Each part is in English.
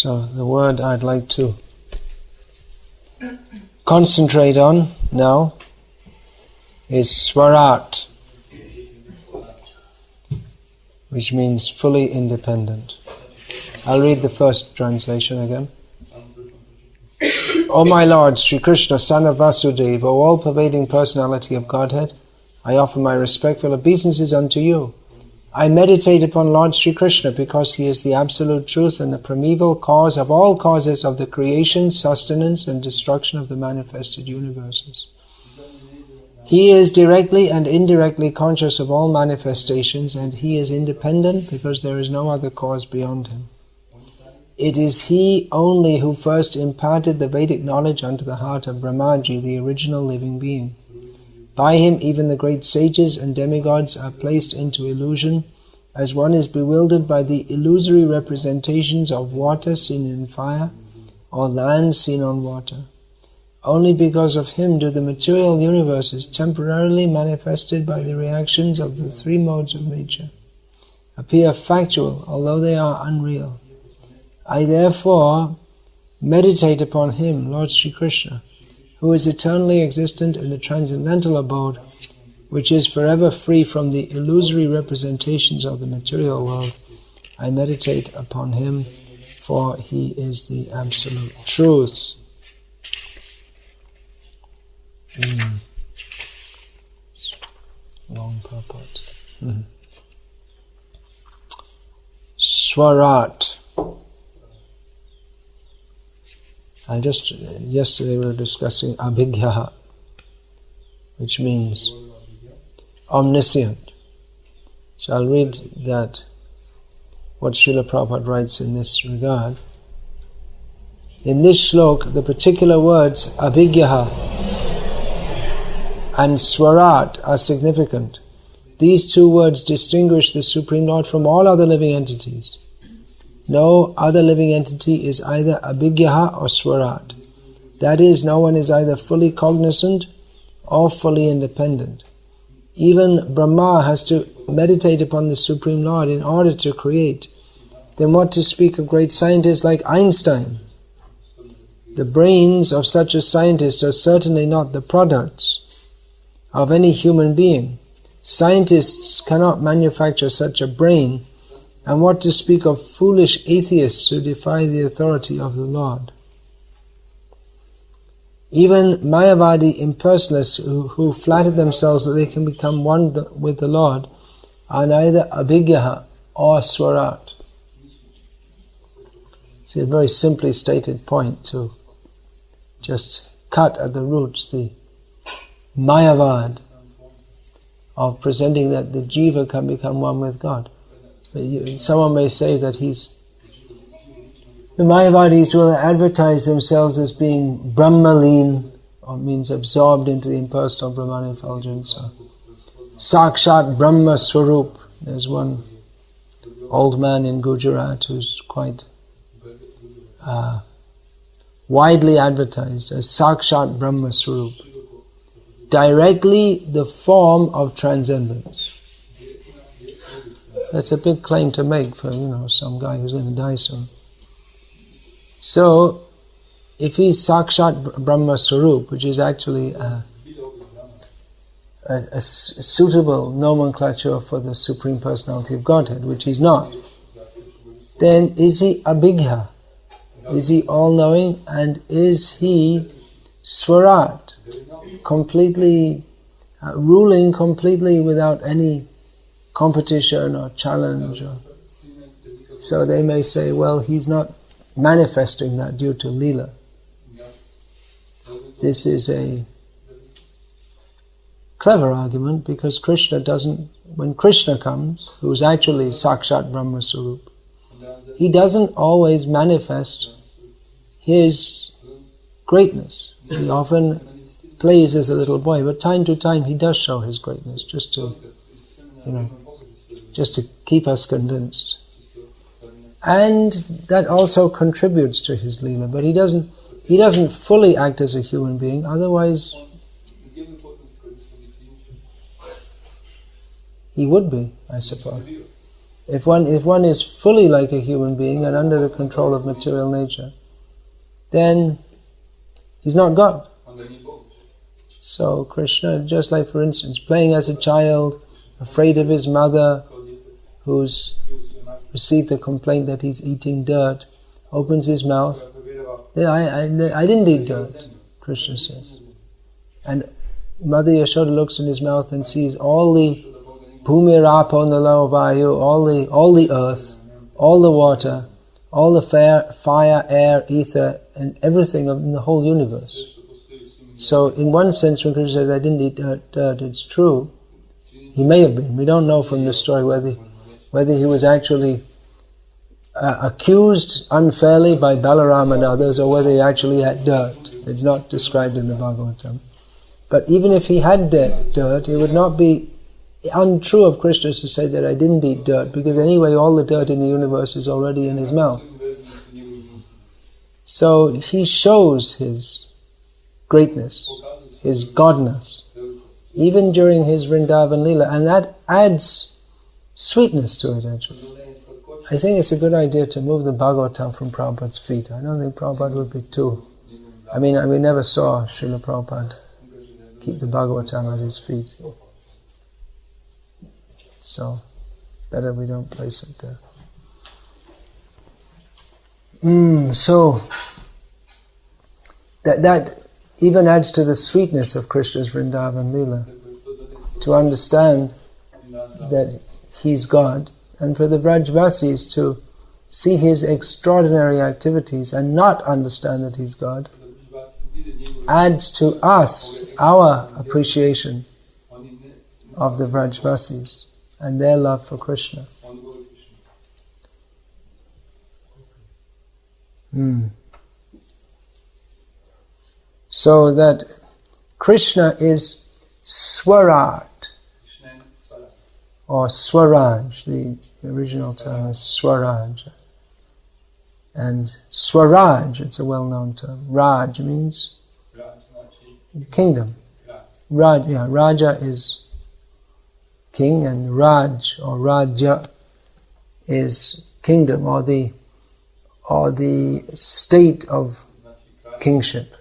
So the word I'd like to concentrate on now is swarat, which means fully independent. I'll read the first translation again. O my Lord, Sri Krishna, son of Vasudeva, O all-pervading personality of Godhead, I offer my respectful obeisances unto you. I meditate upon Lord Sri Krishna because he is the absolute truth and the primeval cause of all causes of the creation, sustenance and destruction of the manifested universes. He is directly and indirectly conscious of all manifestations, and he is independent because there is no other cause beyond him. It is he only who first imparted the Vedic knowledge unto the heart of Brahmaji, the original living being. By him even the great sages and demigods are placed into illusion, as one is bewildered by the illusory representations of water seen in fire, or land seen on water. Only because of him do the material universes, temporarily manifested by the reactions of the three modes of nature, appear factual, although they are unreal. I therefore meditate upon him, Lord Sri Krishna, who is eternally existent in the transcendental abode, which is forever free from the illusory representations of the material world. I meditate upon him, for he is the absolute truth. Long purport. Swarat. Yesterday we were discussing abhigya, which means omniscient. So I'll read that, what Srila Prabhupada writes in this regard. In this shlok, the particular words abhigya and swarat are significant. These two words distinguish the Supreme Lord from all other living entities. No other living entity is either abhigya or swarat. That is, no one is either fully cognizant or fully independent. Even Brahma has to meditate upon the Supreme Lord in order to create. Then what to speak of great scientists like Einstein? The brains of such a scientist are certainly not the products of any human being. Scientists cannot manufacture such a brain, and what to speak of foolish atheists who defy the authority of the Lord. Even Mayavadi impersonalists who flatter themselves that they can become one with the Lord are neither abhigya or swarat. It's a very simply stated point to just cut at the roots the Mayavad of presenting that the jiva can become one with God. Someone may say that the Mayavadis will advertise themselves as being Brahmaleen, or means absorbed into the impersonal Brahman effulgence, or Sakshat Brahma Swarup. There's one old man in Gujarat who's quite widely advertised as Sakshat Brahma Swarup, directly the form of transcendence. That's a big claim to make for, some guy who's going to die soon. So, if he's Sakshat Brahma Swarup, which is actually a suitable nomenclature for the Supreme Personality of Godhead, which he's not, then is he abhigya? Is he all-knowing? And is he swarat? Completely, ruling completely without any competition or challenge. So they may say, well, he's not manifesting that due to Lila. This is a clever argument, because Krishna doesn't, when Krishna comes, who's actually Sakshat Brahma Swarup, he doesn't always manifest his greatness. He often plays as a little boy, but time to time he does show his greatness, just to keep us convinced. And that also contributes to his Leela, but he doesn't fully act as a human being, otherwise he would be, I suppose. If one is fully like a human being and under the control of material nature, then he's not God. So Krishna, just like for instance, playing as a child, afraid of his mother, who's received a complaint that he's eating dirt, opens his mouth. I didn't eat dirt, Krishna says. And Mother Yashoda looks in his mouth and sees all the Bhumi Rapo Nalo Vayu, all the earth, all the water, all the fire, air, ether, and everything in the whole universe. So in one sense, when Krishna says, I didn't eat dirt, it's true. He may have been. We don't know from the story whether he was actually accused unfairly by Balaram and others, or whether he actually had dirt. It's not described in the Bhagavatam. But even if he had dirt, it would not be untrue of Krishna to say that I didn't eat dirt, because anyway all the dirt in the universe is already in his mouth. So he shows his greatness, his godness, even during his Vrindavan Leela, and that adds sweetness to it actually. I think it's a good idea to move the Bhagavatam from Prabhupada's feet. I don't think Prabhupada would be too... we never saw Srila Prabhupada keep the Bhagavatam at his feet. So, better we don't place it there. So, that even adds to the sweetness of Krishna's Vrindavan Leela, to understand that he's God, and for the Vrajvasis to see his extraordinary activities and not understand that he's God, adds to us our appreciation of the Vrajvasis and their love for Krishna. So that Krishna is Swaraj, or Swaraj, the original term is Swaraj. And Swaraj, it's a well-known term. Raj means kingdom. Raja is king, and Raj or Raja is kingdom, or the state of kingship.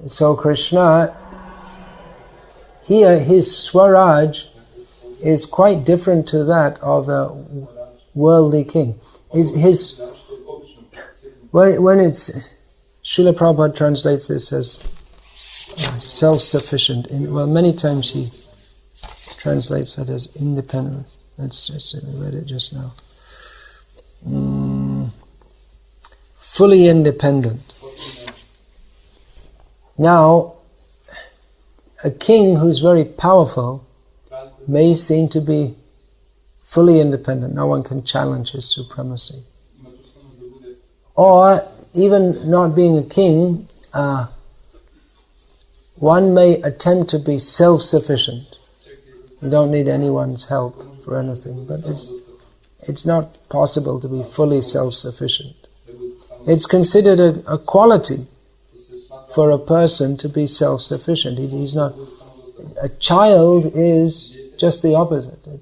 So Krishna, here his Swaraj is quite different to that of a worldly king. When it's Srila Prabhupada translates this as self-sufficient. Many times he translates that as independent. We read it just now. Fully independent. Now, a king who's very powerful may seem to be fully independent. No one can challenge his supremacy. Or, even not being a king, one may attempt to be self-sufficient. You don't need anyone's help for anything, but it's not possible to be fully self-sufficient. It's considered a quality for a person to be self-sufficient. He's not. A child is just the opposite. A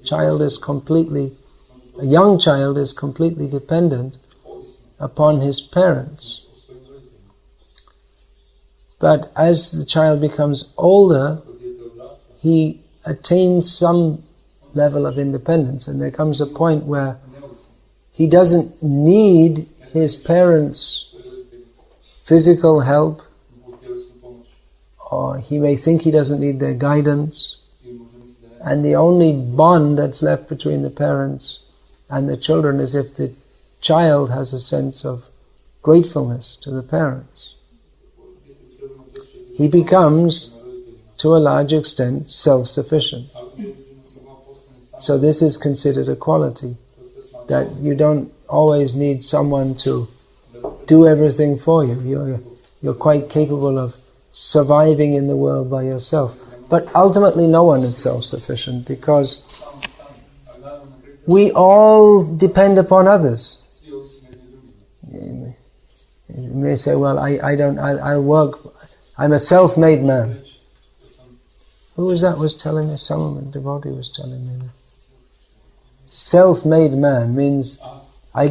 young child is completely dependent upon his parents. But as the child becomes older, he attains some level of independence, and there comes a point where he doesn't need his parents' physical help, or he may think he doesn't need their guidance, and the only bond that's left between the parents and the children is if the child has a sense of gratefulness to the parents. He becomes, to a large extent, self-sufficient. So this is considered a quality, that you don't always need someone to do everything for you. You're quite capable of surviving in the world by yourself. But ultimately no one is self-sufficient, because we all depend upon others. You may say, well, I'll work, I'm a self-made man. Who was that was telling me? Someone, devotee was telling me that. Self-made man means I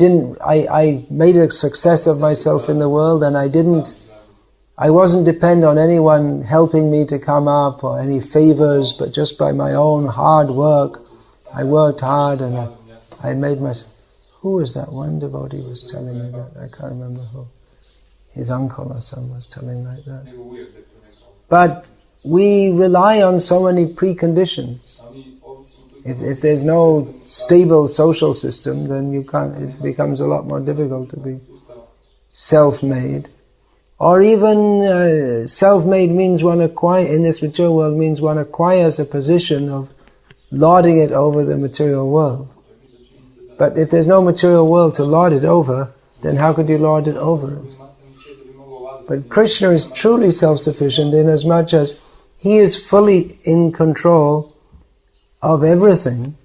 made a success of myself in the world, and I wasn't dependent on anyone helping me to come up or any favors, but just by my own hard work. I worked hard and I made myself. Who was that? One devotee was telling me that. I can't remember who. His uncle or someone was telling like that. But we rely on so many preconditions. If there's no stable social system, then it becomes a lot more difficult to be self-made. Or even self-made means in this material world means one acquires a position of lording it over the material world. But if there's no material world to lord it over, then how could you lord it over it? But Krishna is truly self-sufficient inasmuch as he is fully in control of everything.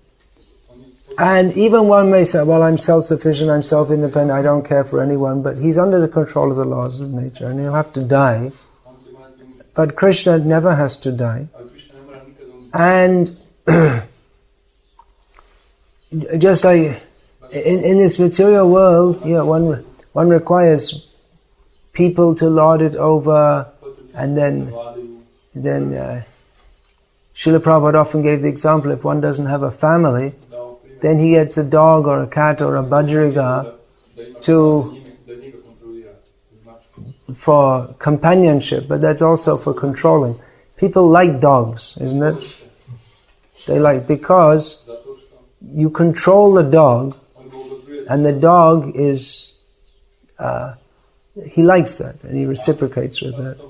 And even one may say, well, I'm self-sufficient, I'm self-independent, I don't care for anyone, but he's under the control of the laws of nature and he'll have to die. But Krishna never has to die. And just like in this material world, one requires people to lord it over, and then Srila Prabhupada often gave the example, if one doesn't have a family, then he gets a dog or a cat or a bajriga for companionship, but that's also for controlling. People like dogs, isn't it? They because you control the dog, and the dog is, he likes that, and he reciprocates with that.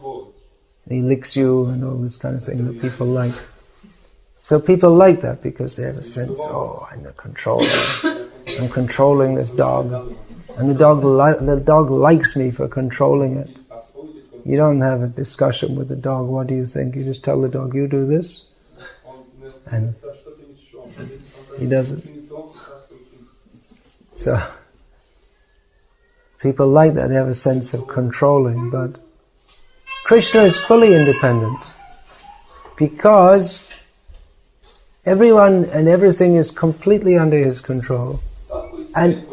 And he licks you and all this kind of thing that people like. So people like that because they have a sense, I'm the controller. I'm controlling this dog. And the dog likes me for controlling it. You don't have a discussion with the dog, what do you think? You just tell the dog, you do this. And he does it. So people like that, they have a sense of controlling, but Krishna is fully independent because everyone and everything is completely under his control. And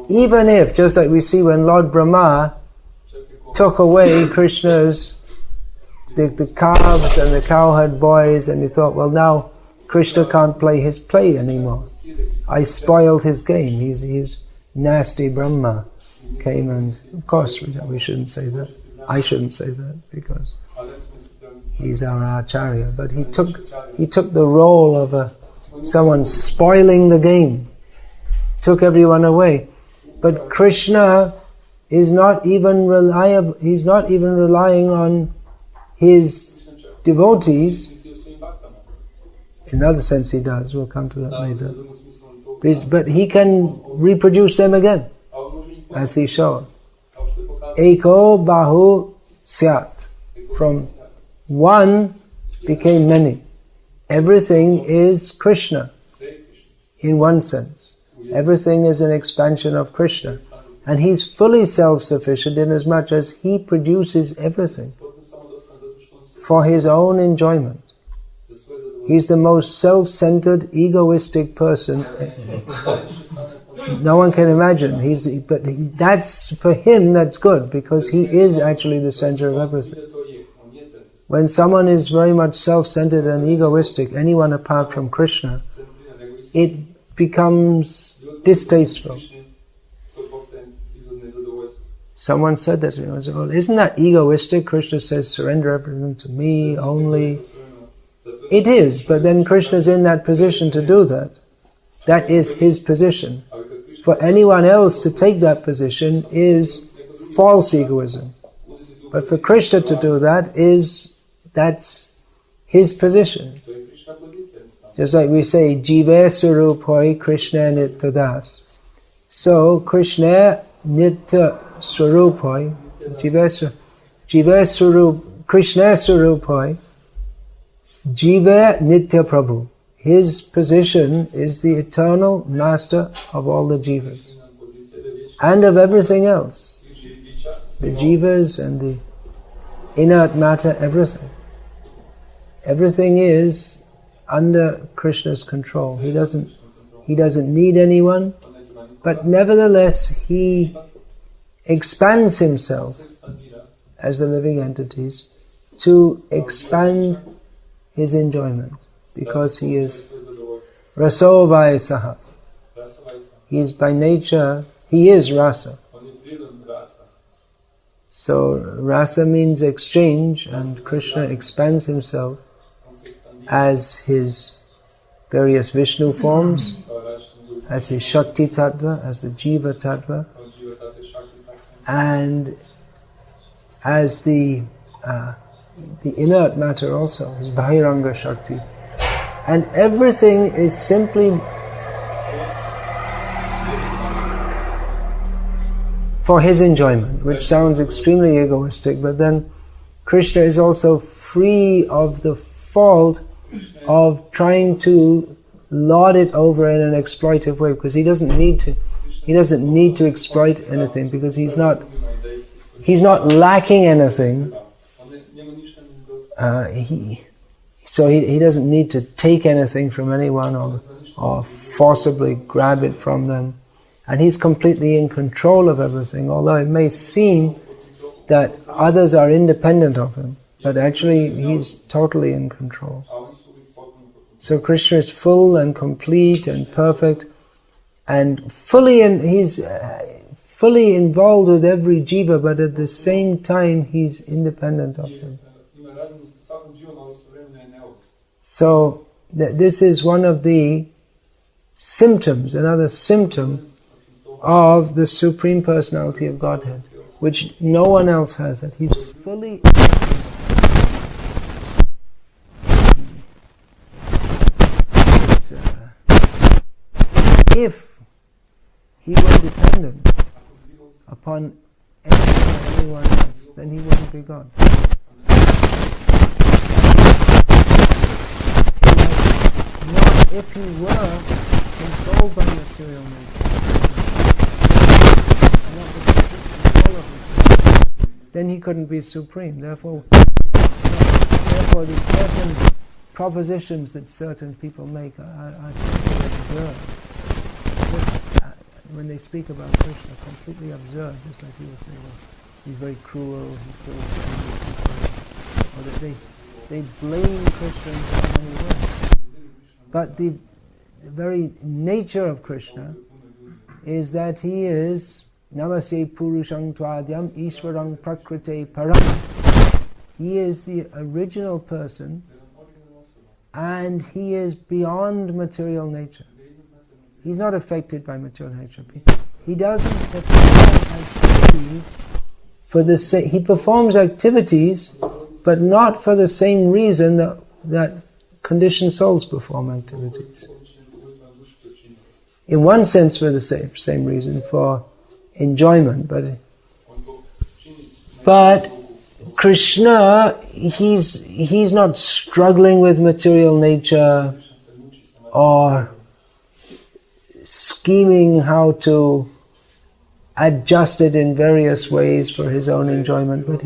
even if, just like we see when Lord Brahma took away Krishna's, the calves and the cowherd boys, and he thought, well, now Krishna can't play his play anymore. I spoiled his game. He's nasty Brahma came, and of course we shouldn't say that. I shouldn't say that because he's our acharya. But he took the role of someone spoiling the game, took everyone away. But Krishna is not even reliable. He's not even relying on his devotees. In another sense, he does. We'll come to that later. But he can reproduce them again, as he showed. Eko bahu syat. From one became many. Everything is Krishna, in one sense. Everything is an expansion of Krishna. And he's fully self-sufficient inasmuch as he produces everything for his own enjoyment. He's the most self-centered, egoistic person no one can imagine. That's for him, that's good, because he is actually the center of everything. When someone is very much self-centered and egoistic, anyone apart from Krishna, it becomes distasteful. Someone said that, well, isn't that egoistic? Krishna says, surrender everything to me only. It is, but then Krishna's in that position to do that. That is his position. For anyone else to take that position is false egoism. But for Krishna to do that that's his position. Just like we say, Jive Swarupoi Krishna Nitya Das. So Krishna Nitya Swarupoi, Jive Swarup, Krishna Swarupoi, Jiva Nitya Prabhu. His position is the eternal master of all the jivas and of everything else. The jivas and the inert matter, everything. everything is under Krishna's control. He doesn't need anyone, but nevertheless he expands himself as the living entities to expand his enjoyment, because he is raso vaisaha. He is by nature, he is rasa. So rasa means exchange, and Krishna expands himself as his various Vishnu forms, as his Shakti Tattva, as the Jiva Tattva, and as the inert matter also, his Bahiranga Shakti. And everything is simply for his enjoyment, which sounds extremely egoistic, but then Krishna is also free of the fault of trying to lord it over in an exploitive way, because he doesn't need to exploit anything, because he's not lacking anything. So he doesn't need to take anything from anyone or forcibly grab it from them. And he's completely in control of everything, although it may seem that others are independent of him, but actually he's totally in control. So Krishna is full and complete and perfect, and he's fully involved with every jiva, but at the same time he's independent of them. So this is one of the symptoms, another symptom of the Supreme Personality of Godhead, which no one else has, that he's fully if he were dependent upon anyone else, then he wouldn't be God. Not if he were controlled by material nature, then he couldn't be supreme. Therefore the certain propositions that certain people make are simply absurd. When they speak about Krishna, completely absurd. Just like people say, well, he's very cruel, he kills people, or that they blame Krishna in so many ways. But the very nature of Krishna is that he is Namasye Purushang Tvadyam Ishwarang Prakrite Param. He is the original person, and he is beyond material nature. He's not affected by material nature. He doesn't perform activities for the same. He performs activities, but not for the same reason that conditioned souls perform activities. In one sense, for the same reason, for enjoyment, but Krishna, he's not struggling with material nature or scheming how to adjust it in various ways for his own enjoyment. But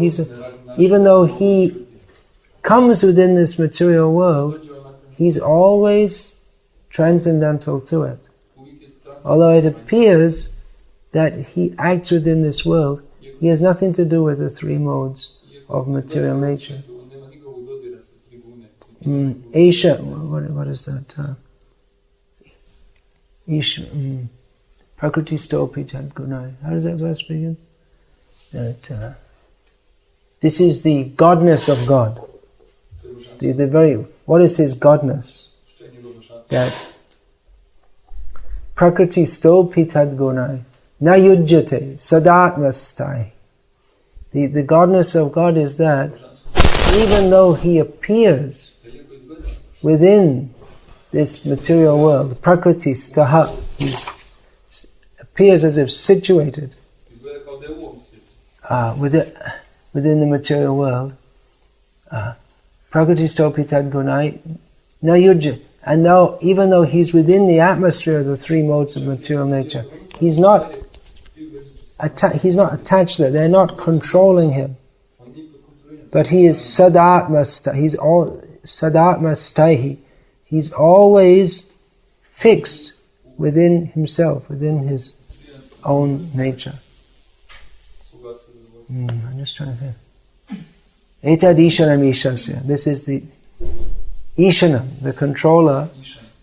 even though he comes within this material world, he's always transcendental to it. Although it appears that he acts within this world, he has nothing to do with the three modes of material nature. Aisha, what is that? Prakriti Stopi Chad Gunai. How does that verse begin? That this is the godness of God. What is his godness? That Prakriti Stopi Tad Gunai Na Yujjate Sadatmastai. The godness of God is that even though he appears within this material world, Prakriti Staha, he appears as if situated within the material world. Prakriti Stopi Tad Gunai Na Yujja. And now, even though he's within the atmosphere of the three modes of material nature, he's not attached there. They're not controlling him. But he is sadatmasta. sadatma staihi. He's always fixed within himself, within his own nature. I'm just trying to say. Etad Ishanam Ishasya. This is the Ishanam, the controller,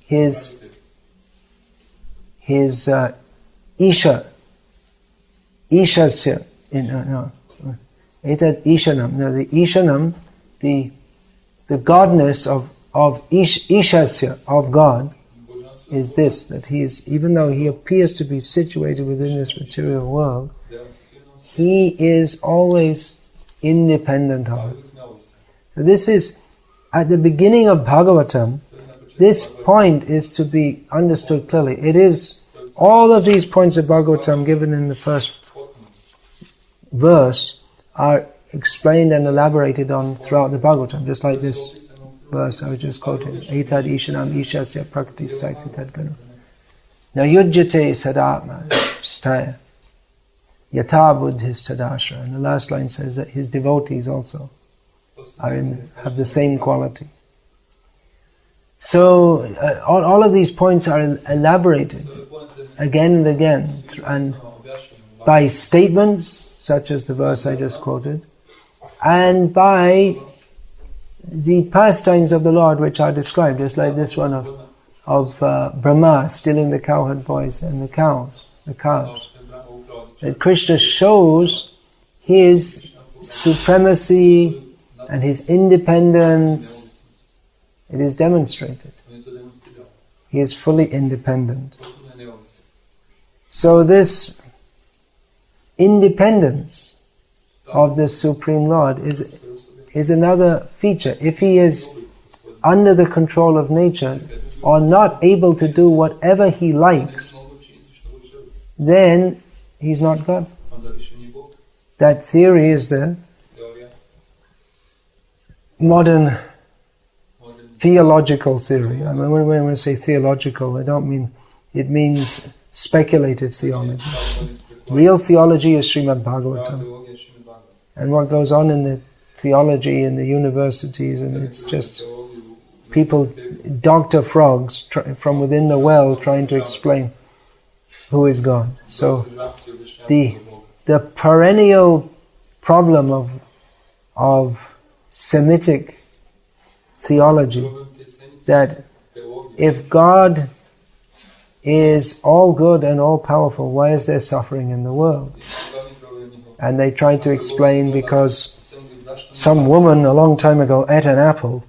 his Isha, Ishasya. Etad Ishanam. Now the Ishanam, the godness of Ishasya, of God, is this, that he is, even though he appears to be situated within this material world, he is always independent of it. So this is, at the beginning of Bhagavatam, this point is to be understood clearly. It is, all of these points of Bhagavatam given in the first verse are explained and elaborated on throughout the Bhagavatam, just like this verse I was just quoting. Etad Ishanam Ishasya Prakriti Staikritad Ganu. Now yujyate sadatma staya. Yata buddhis tadashra. And the last line says that his devotees also have the same quality. So all of these points are elaborated again and again, and by statements such as the verse I just quoted, and by the pastimes of the Lord which are described, just like this one of Brahma stealing the cowherd boys and the calves. That Krishna shows his supremacy and his independence. It is demonstrated. He is fully independent. So this independence of the Supreme Lord is another feature. If he is under the control of nature or not able to do whatever he likes, then he's not God. That theory is the modern theological theory. I mean, when I say theological, I don't mean, it means speculative theology. Real theology is Srimad Bhagavatam. And what goes on in the theology in the universities, and it's just people, Dr. Frogs from within the well trying to explain who is God. So the perennial problem of Semitic theology, that if God is all good and all powerful, why is there suffering in the world? And they try to explain because some woman a long time ago ate an apple.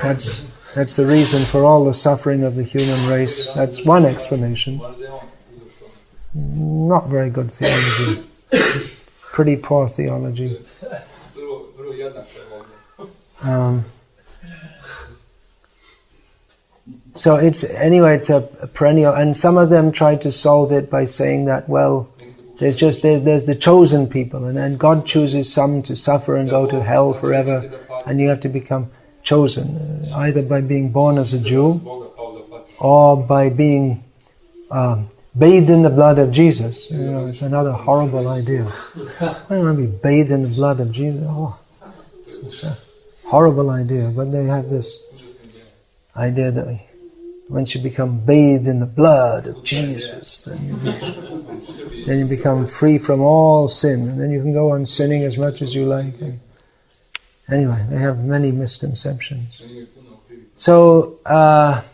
That's the reason for all the suffering of the human race. That's one explanation. Not very good theology. Pretty poor theology. So it's a perennial, and some of them try to solve it by saying that, well, there's the chosen people, and then God chooses some to suffer and go to hell forever, and you have to become chosen, either by being born as a Jew or by being bathed in the blood of Jesus. You know, it's another horrible idea. I don't want to be bathed in the blood of Jesus. Oh, it's a horrible idea. But they have this idea that once you become bathed in the blood of Jesus, then you become free from all sin, and then you can go on sinning as much as you like. And anyway, they have many misconceptions. So, about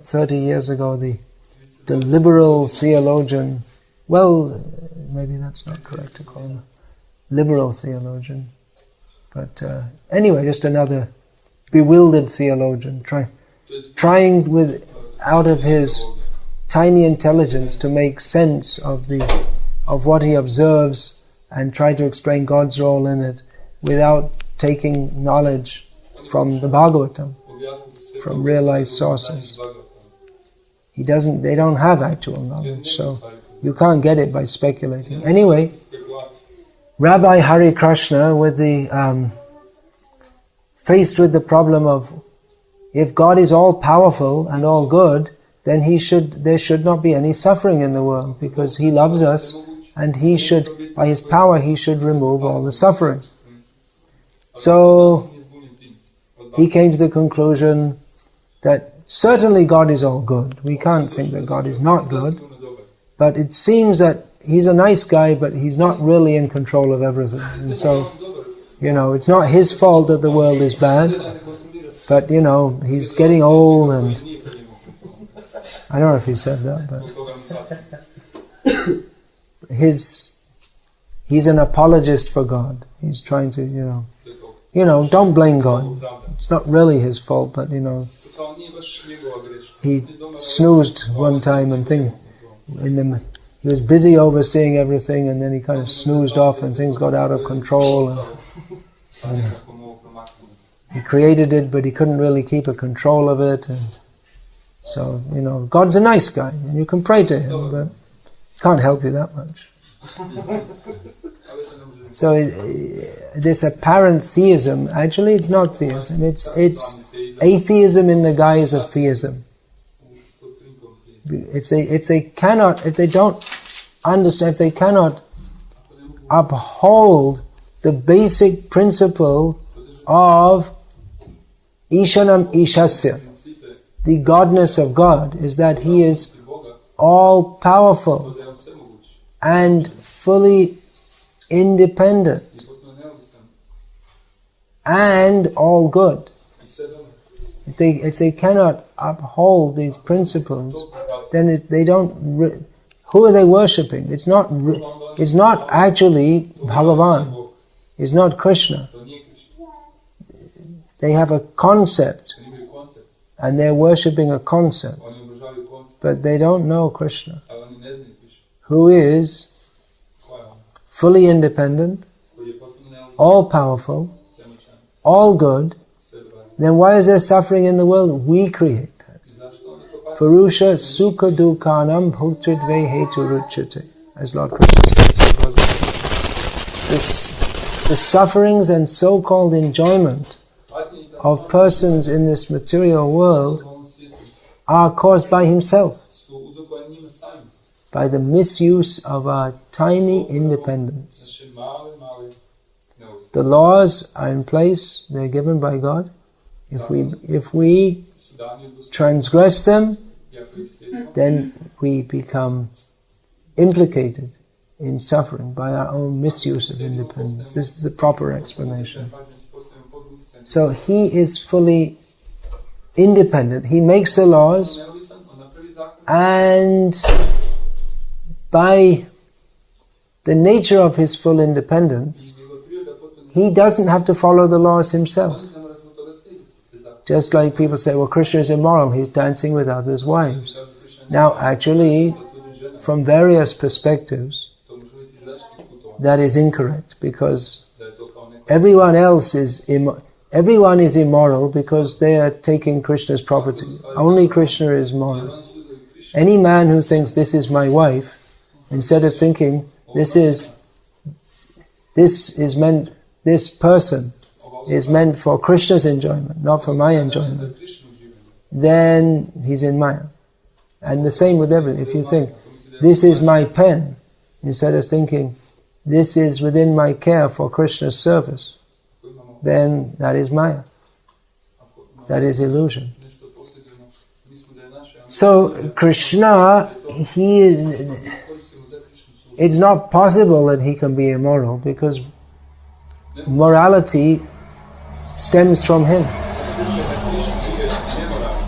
30 years ago, the liberal theologian, well, maybe that's not correct to call him a liberal theologian, but anyway, just another bewildered theologian, trying out of his tiny intelligence to make sense of what he observes and try to explain God's role in it without taking knowledge from the Bhagavatam, from realized sources. They don't have actual knowledge, so you can't get it by speculating. Anyway, Rabbi Hari Krishna, faced with the problem of, if God is all powerful and all good, then there should not be any suffering in the world, because He loves us, and by His power He should remove all the suffering. So he came to the conclusion that certainly God is all good. We can't think that God is not good. But it seems that he's a nice guy, but he's not really in control of everything. And so, it's not his fault that the world is bad. But, he's getting old and... I don't know if he said that, but... He's an apologist for God. He's trying to, don't blame God. It's not really his fault, but, he snoozed one time and he was busy overseeing everything, and then he kind of snoozed off and things got out of control. And he created it, but he couldn't really keep a control of it. And so, God's a nice guy, and you can pray to him, but he can't help you that much. So this apparent theism, actually it's not theism, it's atheism in the guise of theism. If they cannot uphold the basic principle of Ishanam Ishasya, the godness of God, is that He is all powerful and fully independent and all good. If they cannot uphold these principles, then they don't. Who are they worshipping? It's not actually Bhagavan. It's not Krishna. They have a concept, and they're worshipping a concept, but they don't know Krishna, who is fully independent, all powerful, all good. Then why is there suffering in the world? We create that. Purusha sukha dukhanam bhuktridve hetu ruchyate, as Lord Krishna says. The sufferings and so-called enjoyment of persons in this material world are caused by himself, by the misuse of our tiny independence. The laws are in place, they're given by God. If we transgress them, then we become implicated in suffering by our own misuse of independence. This is the proper explanation. So he is fully independent. He makes the laws, and by the nature of his full independence, he doesn't have to follow the laws himself. Just like people say, well, Krishna is immoral, he's dancing with others' wives. Now, actually, from various perspectives, that is incorrect, because everyone is immoral because they are taking Krishna's property. Only Krishna is moral. Any man who thinks this is my wife, instead of thinking this person is meant for Krishna's enjoyment, not for my enjoyment, then he's in Maya. And the same with everything. If you think, this is my pen, instead of thinking, this is within my care for Krishna's service, then that is Maya. That is illusion. So Krishna, it's not possible that he can be immoral, because morality stems from him.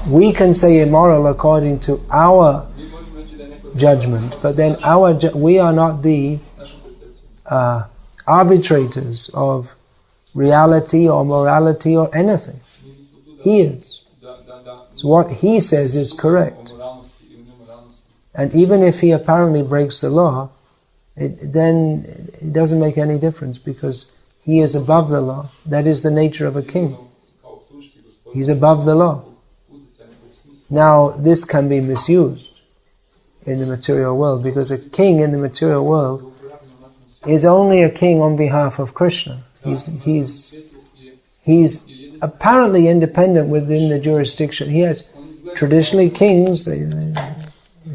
We can say immoral according to our judgment, but then we are not the arbitrators of reality or morality or anything. He is. So what he says is correct. And even if he apparently breaks the law, then it doesn't make any difference, because he is above the law. That is the nature of a king. He's above the law. Now, this can be misused in the material world, because a king in the material world is only a king on behalf of Krishna. He's apparently independent within the jurisdiction. He has traditionally kings, they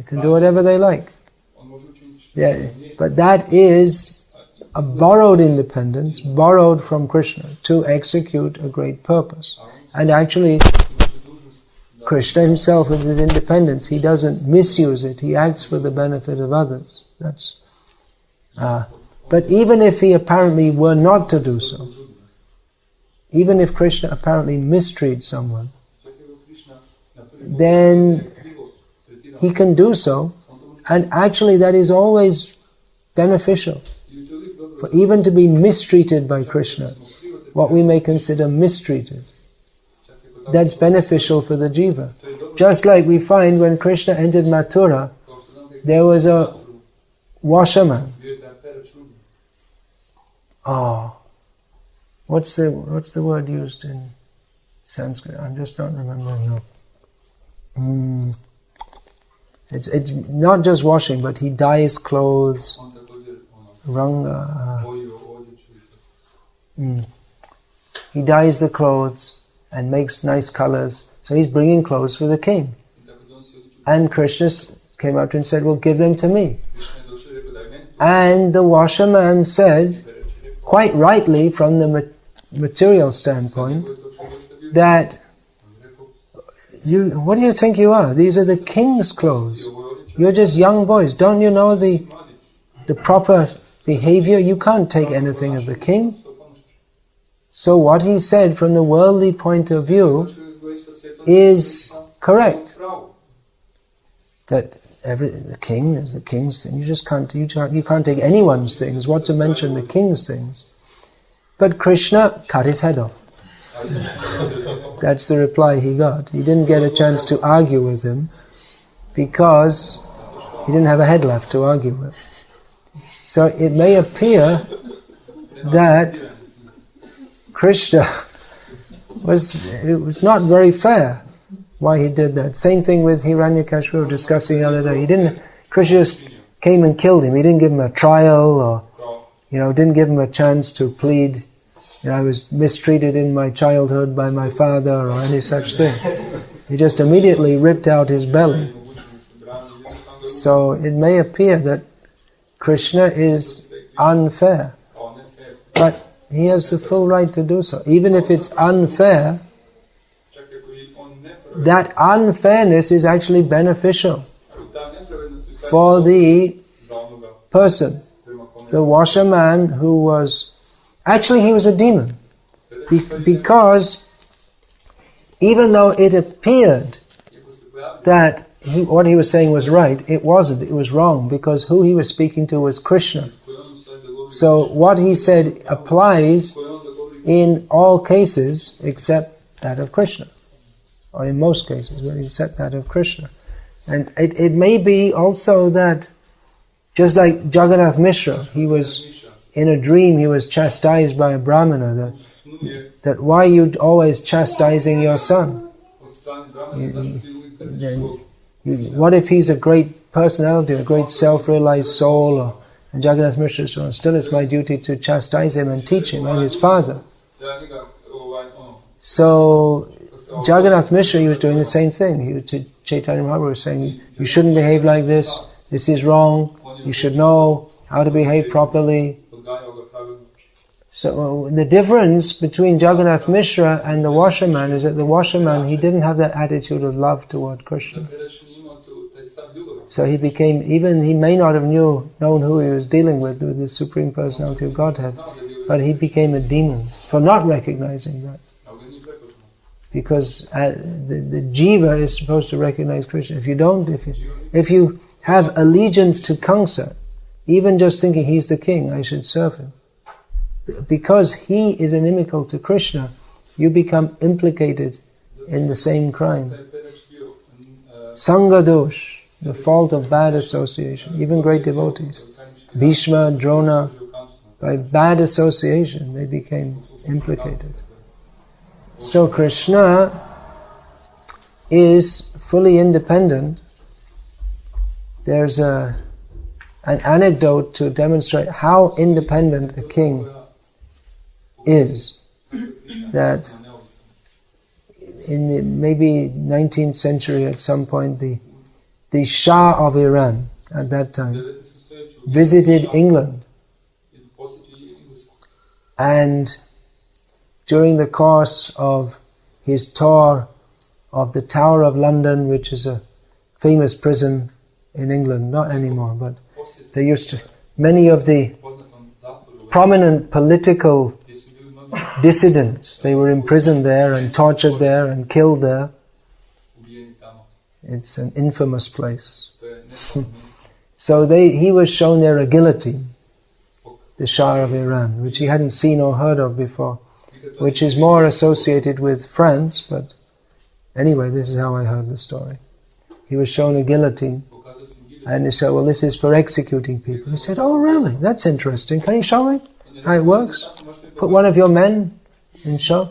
can do whatever they like. Yeah, but that is a borrowed independence, borrowed from Krishna to execute a great purpose. And actually, Krishna himself with his independence, he doesn't misuse it, he acts for the benefit of others. But even if he apparently were not to do so, even if Krishna apparently mistreats someone, then he can do so, and actually that is always beneficial. For even to be mistreated by Krishna, what we may consider mistreated, that's beneficial for the jiva. Just like we find when Krishna entered Mathura, there was a washerman. What's the word used in Sanskrit? I'm just not remembering now. It's not just washing, but he dyes clothes. Ranga. He dyes the clothes and makes nice colors. So he's bringing clothes for the king. And Krishna came up to him and said, well, give them to me. And the washerman said, quite rightly from the material standpoint, that what do you think you are? These are the king's clothes. You're just young boys. Don't you know the proper behavior? You can't take anything of the king. So what he said from the worldly point of view is correct. That the king is the king's thing. You can't take anyone's things. What to mention the king's things? But Krishna cut his head off. That's the reply he got. He didn't get a chance to argue with him because he didn't have a head left to argue with. So it may appear that Krishna it was not very fair why he did that. Same thing with Hiranyakashipu, we were discussing the other day. Krishna just came and killed him. He didn't give him a trial or didn't give him a chance to plead, I was mistreated in my childhood by my father or any such thing. He just immediately ripped out his belly. So it may appear that Krishna is unfair, but he has the full right to do so. Even if it's unfair, that unfairness is actually beneficial for the person. The washerman who was... Actually, he was a demon. Because even though it appeared that what he was saying was right, it wasn't. It was wrong, because who he was speaking to was Krishna. So what he said applies in all cases except that of Krishna. Or in most cases, except that of Krishna. And it may be also that, just like Jagannath Mishra, he was... In a dream, he was chastised by a brahmana that why are you always chastising your son? What if he's a great personality, a great self-realized soul? And Jagannath Mishra said, still it's my duty to chastise him and teach him. I'm his father. So Jagannath Mishra, he was doing the same thing. Chaitanya Mahaprabhu was saying, you shouldn't behave like this. This is wrong. You should know how to behave properly. So the difference between Jagannath Mishra and the washerman is that the washerman, he didn't have that attitude of love toward Krishna. So he may not have known who he was dealing with the Supreme Personality of Godhead, but he became a demon for not recognizing that. Because the jiva is supposed to recognize Krishna. If you have allegiance to Kamsa, even just thinking he's the king, I should serve him, because he is inimical to Krishna, you become implicated in the same crime. Sangha dosh, the fault of bad association. Even great devotees, Bhishma, Drona, by bad association they became implicated. So Krishna is fully independent. There's an anecdote to demonstrate how independent a king is, that in the maybe 19th century at some point, the Shah of Iran at that time visited England And during the course of his tour of the Tower of London, which is a famous prison in England, not anymore, but they used to, many of the prominent political dissidents, they were imprisoned there and tortured there and killed there. It's an infamous place. So he was shown there a guillotine, the Shah of Iran, which he hadn't seen or heard of before, which is more associated with France, but anyway, this is how I heard the story. He was shown a guillotine, and he said, well, this is for executing people. He said, oh really, that's interesting, can you show me how it works? Put one of your men and show.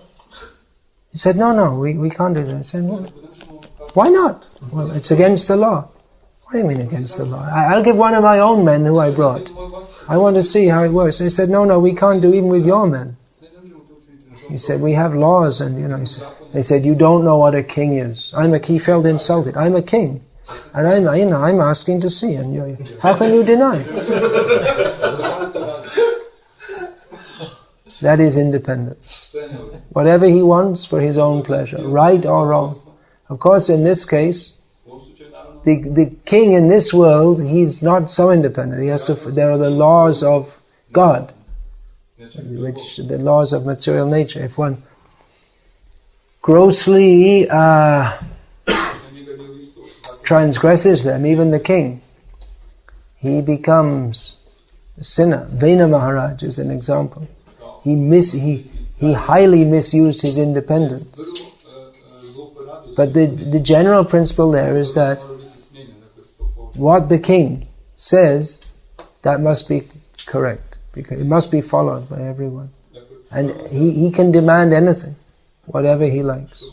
He said, no, we can't do that. I said, well, why not? Well, it's against the law. What do you mean against the law? I'll give one of my own men who I brought. I want to see how it works. They said, no, we can't do even with your men. He said, we have laws, and they said, you don't know what a king is. He felt insulted. I'm a king, and I'm asking to see, and how can you deny? That is independence. Whatever he wants for his own pleasure, right or wrong. Of course, in this case, the king in this world, he's not so independent. He has to. There are the laws of God, the laws of material nature. If one grossly transgresses them, even the king, he becomes a sinner. Vena Maharaj is an example. He highly misused his independence. But the general principle there is that what the king says, that must be correct, because it must be followed by everyone. And he can demand anything, whatever he likes.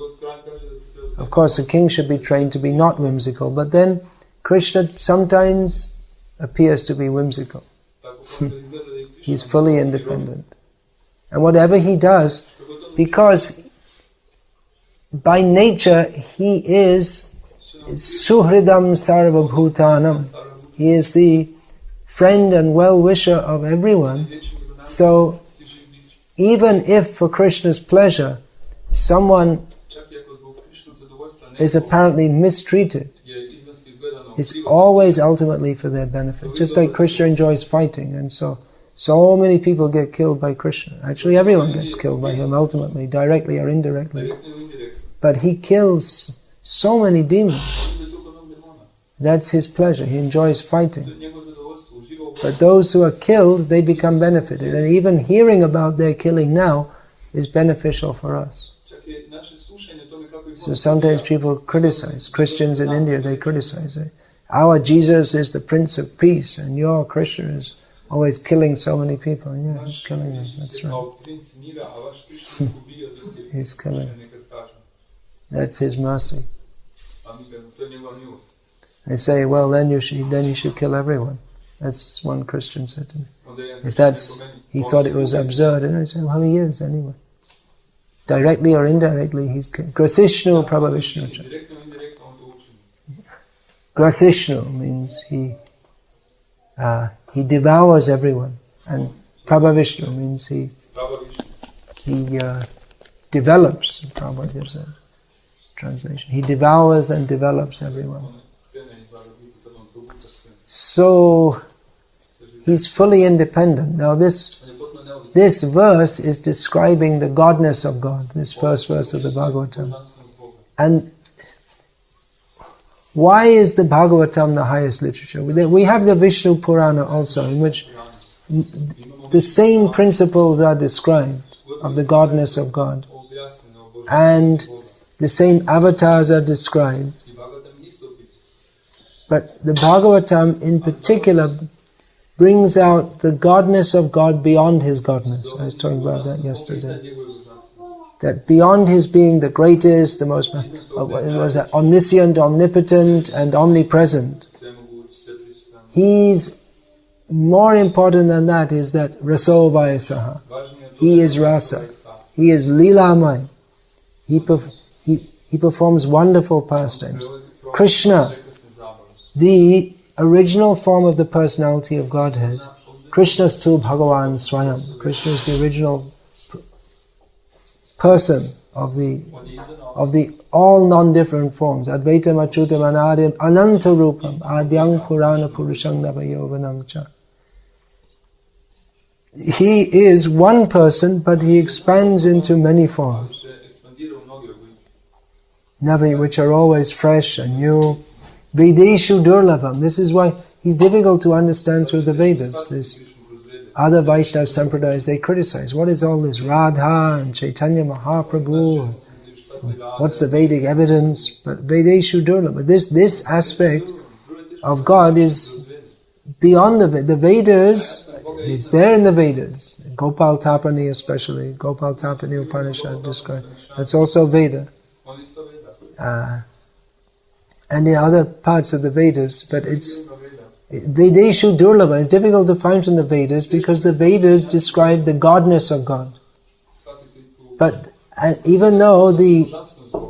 Of course, a king should be trained to be not whimsical, but then Krishna sometimes appears to be whimsical. He's fully independent. And whatever he does, because by nature he is Suhridam Sarvabhutanam. He is the friend and well-wisher of everyone. So even if for Krishna's pleasure someone is apparently mistreated, it's always ultimately for their benefit. Just like Krishna enjoys fighting, and so many people get killed by Krishna. Actually everyone gets killed by him ultimately, directly or indirectly. But he kills so many demons. That's his pleasure. He enjoys fighting. But those who are killed, they become benefited. And even hearing about their killing now is beneficial for us. So sometimes people criticize. Christians in India, they criticize. Our Jesus is the Prince of Peace, and your Krishna is always killing so many people. Yeah, he's killing them. That's right. He's killing. That's his mercy. They say, well, then you should kill everyone. That's one Christian said to me. If he thought it was absurd, and I said, well, he is anyway. Directly or indirectly, he's Grasishnu Prabhavishnu. Grasishnu means he devours everyone, and Prabhavishnu means he develops. Prabhupada gives that translation. He devours and develops everyone. So he's fully independent. Now this verse is describing the godness of God, this first verse of the Bhagavatam. And why is the Bhagavatam the highest literature? We have the Vishnu Purana also, in which the same principles are described of the godness of God. And the same avatars are described. But the Bhagavatam in particular brings out the godness of God beyond His godness. I was talking about that yesterday. That beyond His being the greatest, the most omniscient, omnipotent and omnipresent, He's more important than that is that Raso Vayasaha. He is Rasa. He is Leelamai. He performs wonderful pastimes. Krishna, the original form of the personality of Godhead, Krishna is tu Bhagavan Swayam. Krishna is the original person of the all non-different forms. Advaitam Achyutam Anadim Ananta Rupam Adyang Purana Purushang Navayovanam Cha. He is one person, but he expands into many forms, Navi, which are always fresh and new. Vedeshu Durlabham. This is why he's difficult to understand through the Vedas. This other Vaishnava Sampradayas, they criticize. What is all this Radha and Chaitanya Mahaprabhu? What's the Vedic evidence? But Vedeshu Durlabham. This aspect of God is beyond the Vedas. It's there in the Vedas. Gopal Tapani especially. Gopal Tapani Upanishad described. That's also Veda. And in other parts of the Vedas, but it's Vedeshu Durlabha. It's difficult to find from the Vedas because the Vedas describe the godness of God. But even though the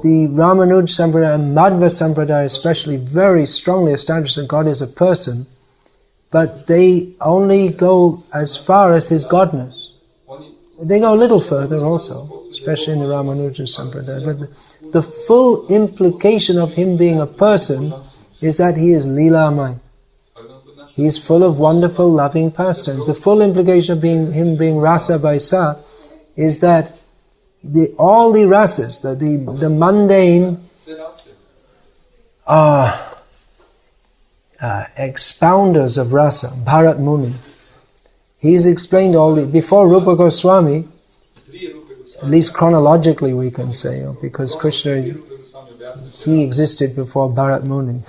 Ramanuja Sampradaya and Madhva Sampradaya especially very strongly establish that God is a person, but they only go as far as His godness. They go a little further also, especially in the Ramanuja Sampradaya. But the full implication of Him being a person is that He is Leelamay. He is full of wonderful, loving pastimes. The full implication of Him being Rasa Vaisa is that all the rasas, the mundane expounders of rasa, Bharat Muni, he's explained all the, before Rupa Goswami, at least chronologically we can say, because Krishna, he existed before Bharat Muni.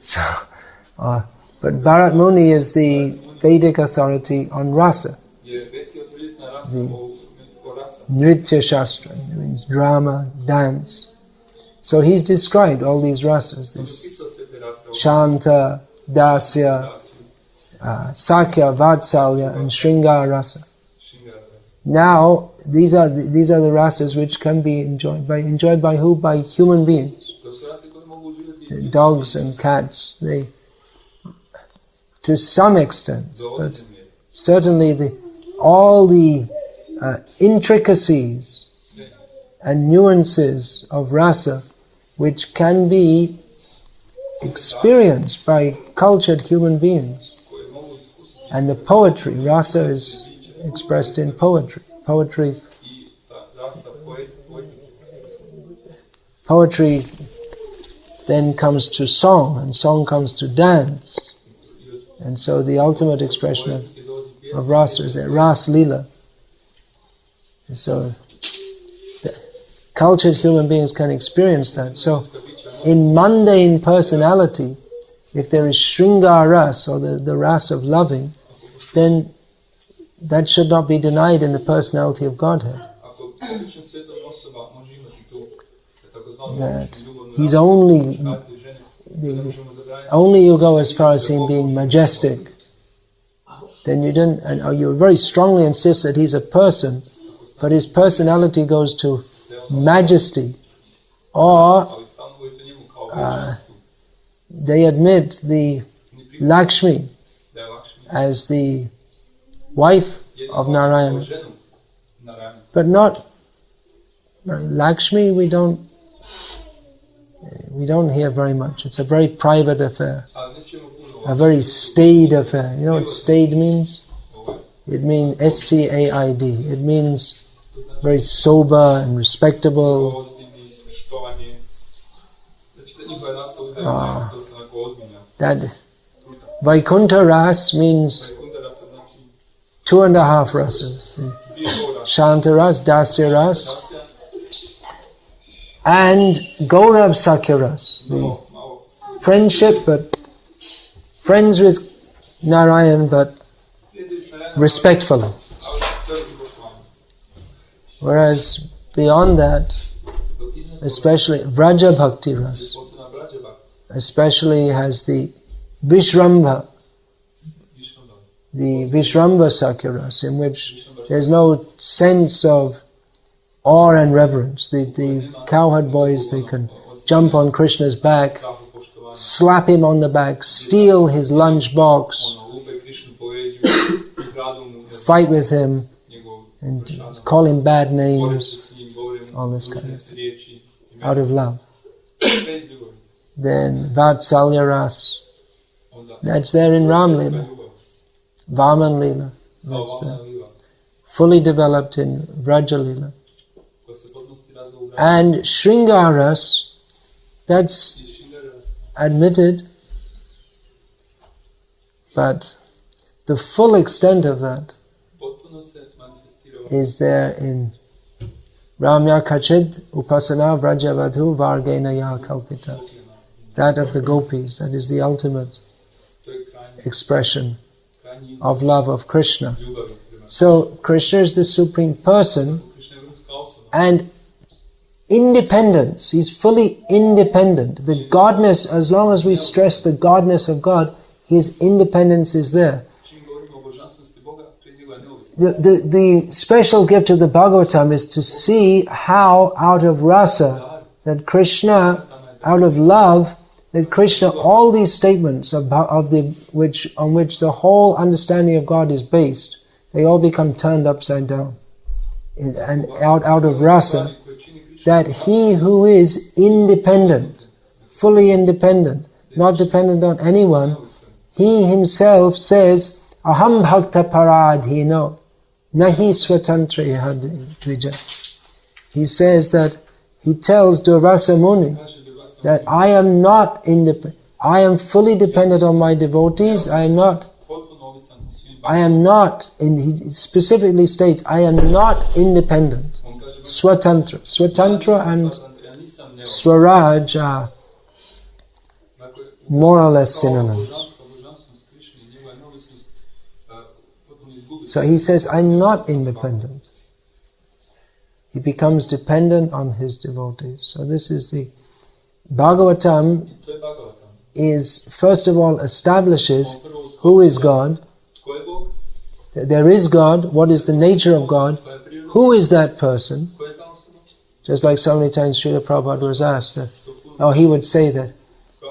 So, but Bharat Muni is the Vedic authority on rasa, the Nritya Shastra, it means drama, dance. So he's described all these rasas, this Shanta, Dasya, Sakya, Vatsalya, and Shringara rasa. Now, these are the rasas which can be enjoyed by who? By human beings. The dogs and cats, they, to some extent, but certainly all the intricacies and nuances of rasa which can be experienced by cultured human beings. And the poetry, rasa is expressed in poetry. Poetry then comes to song, and song comes to dance. And so the ultimate expression of rasa is that Ras Lila. So cultured human beings can experience that. So in mundane personality, if there is Shringara ras, or the ras of loving, then that should not be denied in the personality of Godhead. That He's only you go as far as Him being majestic, then you very strongly insist that He's a person, but His personality goes to majesty, or they admit the Lakshmi as the wife of Narayana, but not Lakshmi. We don't hear very much. It's a very private affair, a very staid affair. You know what staid means? It means S-T-A-I-D. It means very sober and respectable. That Vaikuntha ras means 2.5 rasas. Shanta ras, Dasya ras, and Gaurav Sakya ras. The friendship, but friends with Narayan, but respectfully. Whereas beyond that, especially Vraja Bhakti ras, especially has the Vishrambha, Sakya ras, in which there's no sense of awe and reverence. The cowherd boys, they can jump on Krishna's back, slap him on the back, steal his lunch box, fight with him and call him bad names, all this kind of stuff, out of love. Then Vatsalya Ras, that's there in Ram Lila. Vaman Lila, that's there. Fully developed in Vraja Lila. And Shringaras, that's admitted, but the full extent of that is there in Ramya Kachid Upasana Vrajavadhu Vargenaya Kalpita. That of the gopis, that is the ultimate expression of love of Krishna. So Krishna is the Supreme Person and independence, He's fully independent. The Godness, as long as we stress the Godness of God, His independence is there. The special gift of the Bhagavatam is to see how out of rasa, that Krishna, out of love, that Krishna, all these statements on which the whole understanding of God is based, they all become turned upside down. And out of rasa, that He who is independent, fully independent, not dependent on anyone, He Himself says, Aham bhakta paradhino, nahi swatantra dvija. He says that, he tells Durvasa Muni, that I am not independent, I am fully dependent on my devotees, he specifically states, I am not independent. Swatantra. Swatantra and Swaraj are more or less synonyms. So he says, I'm not independent. He becomes dependent on his devotees. So this is the Bhagavatam is, first of all, establishes who is God. There is God. What is the nature of God? Who is that person? Just like so many times Srila Prabhupada was asked, he would say that,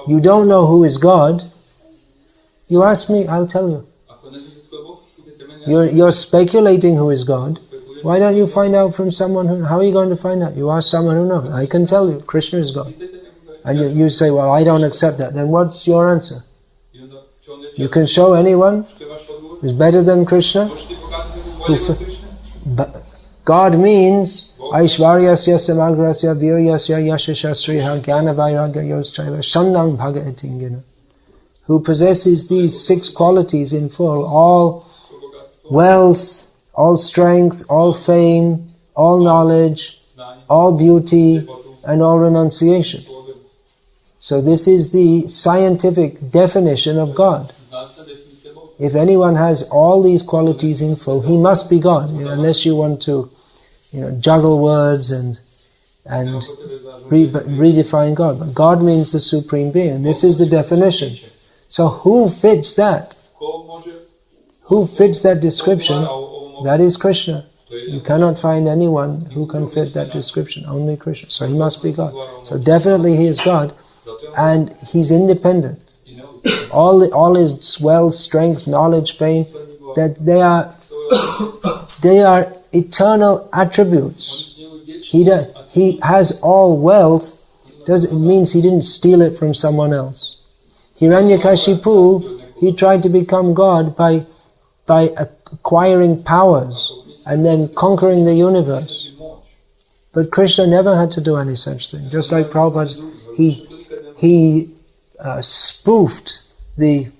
you don't know who is God, you ask me, I'll tell you. You're speculating who is God. Why don't you find out from someone who, how are you going to find out? You ask someone who knows. I can tell you, Krishna is God. And you say, well, I don't accept that. Then what's your answer? You can show anyone who's better than Krishna? God means Aishvaryasya Samagrasya Viryasya Yashashasriha Jnana Vairagya Yoschaiva Shandang Bhagayatingina, who possesses these 6 qualities in full, all wealth, all strength, all fame, all knowledge, all beauty, and all renunciation. So this is the scientific definition of God. If anyone has all these qualities in full, he must be God, unless you want to juggle words and redefine God. But God means the Supreme Being. This is the definition. So who fits that? Who fits that description? That is Krishna. You cannot find anyone who can fit that description. Only Krishna. So he must be God. So definitely he is God. And he's independent. All his wealth, strength, knowledge, fame, that they are eternal attributes. He has all wealth. It means he didn't steal it from someone else. Hiranyakashipu, he tried to become God by acquiring powers and then conquering the universe. But Krishna never had to do any such thing. Just like Prabhupada, he spoofed, you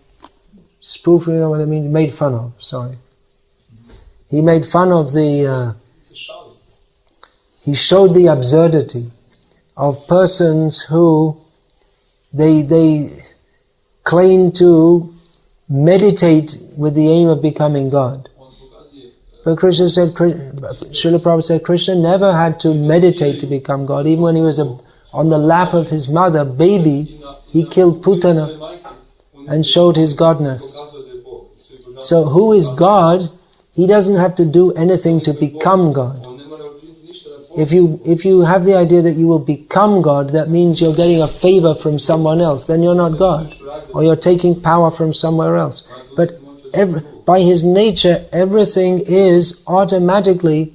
know what that means? Made fun of, sorry. He made fun of he showed the absurdity of persons who they claim to meditate with the aim of becoming God. But Krishna said, Srila Prabhupada said, Krishna never had to meditate to become God. Even when he was on the lap of his mother, baby, he killed Putana and showed his godness. So who is God? He doesn't have to do anything to become God. If you have the idea that you will become God, that means you're getting a favor from someone else, then you're not God. Or you're taking power from somewhere else. But by his nature, everything is automatically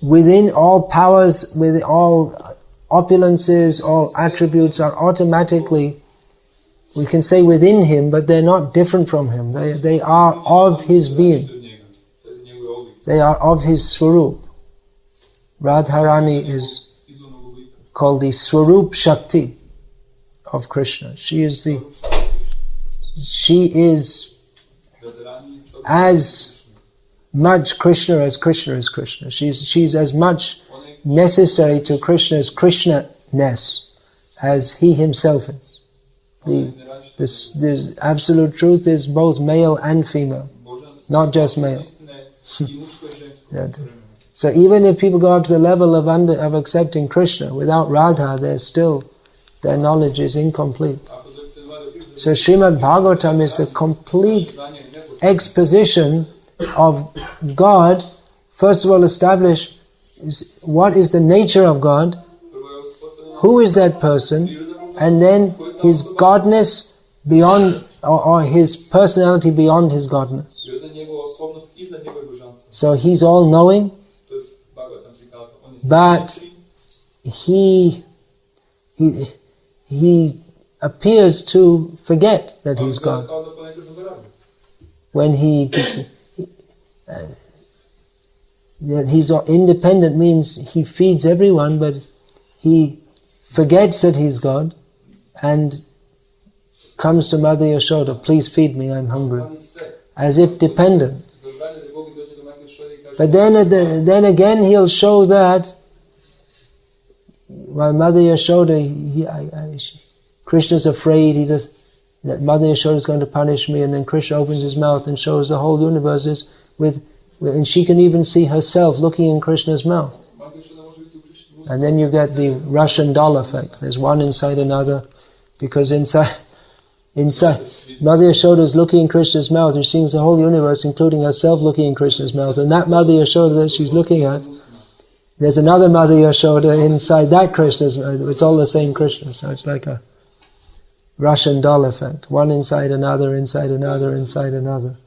within all powers, with all opulences, all attributes are automatically, we can say within him, but they're not different from him. They are of his being. They are of his Swarup. Radharani is called the Swarup Shakti of Krishna. She is as much Krishna as Krishna is Krishna. She's as much necessary to Krishna's Krishna-ness as he himself is. The absolute truth is both male and female, not just male. So even if people go up to the level of accepting Krishna, without Radha, their knowledge is incomplete. So Srimad Bhagavatam is the complete exposition of God. First of all, establish what is the nature of God, who is that person, and then his godness beyond, or his personality beyond his godness. So he's all-knowing, but he appears to forget that he's God. When that he's independent means he feeds everyone, but he forgets that he's God and comes to Mother Yashoda, please feed me, I'm hungry, as if dependent. But then again he'll show that while Mother Yashoda, Krishna's afraid that Mother Yashoda is going to punish me, and then Krishna opens his mouth and shows the whole universe is and she can even see herself looking in Krishna's mouth. And then you get the Russian doll effect. There's one inside another, because inside Mother Yashoda is looking in Krishna's mouth, and she sees the whole universe, including herself, looking in Krishna's mouth. And that Mother Yashoda that she's looking at, there's another Mother Yashoda inside that Krishna's mouth. It's all the same Krishna, so it's like a Russian doll effect. One inside another, inside another, inside another.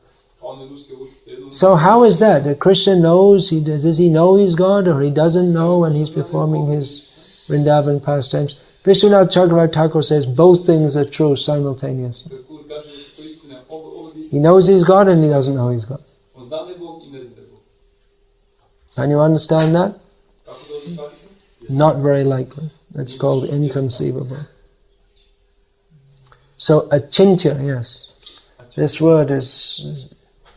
So how is that? That Krishna knows, does he know he's God, or he doesn't know when he's performing his Vrindavan pastimes? Vishwanath Chakravarti Thakur says both things are true simultaneously. He knows he's God and he doesn't know he's God. Can you understand that? Not very likely. That's called inconceivable. So achintya, yes. This word is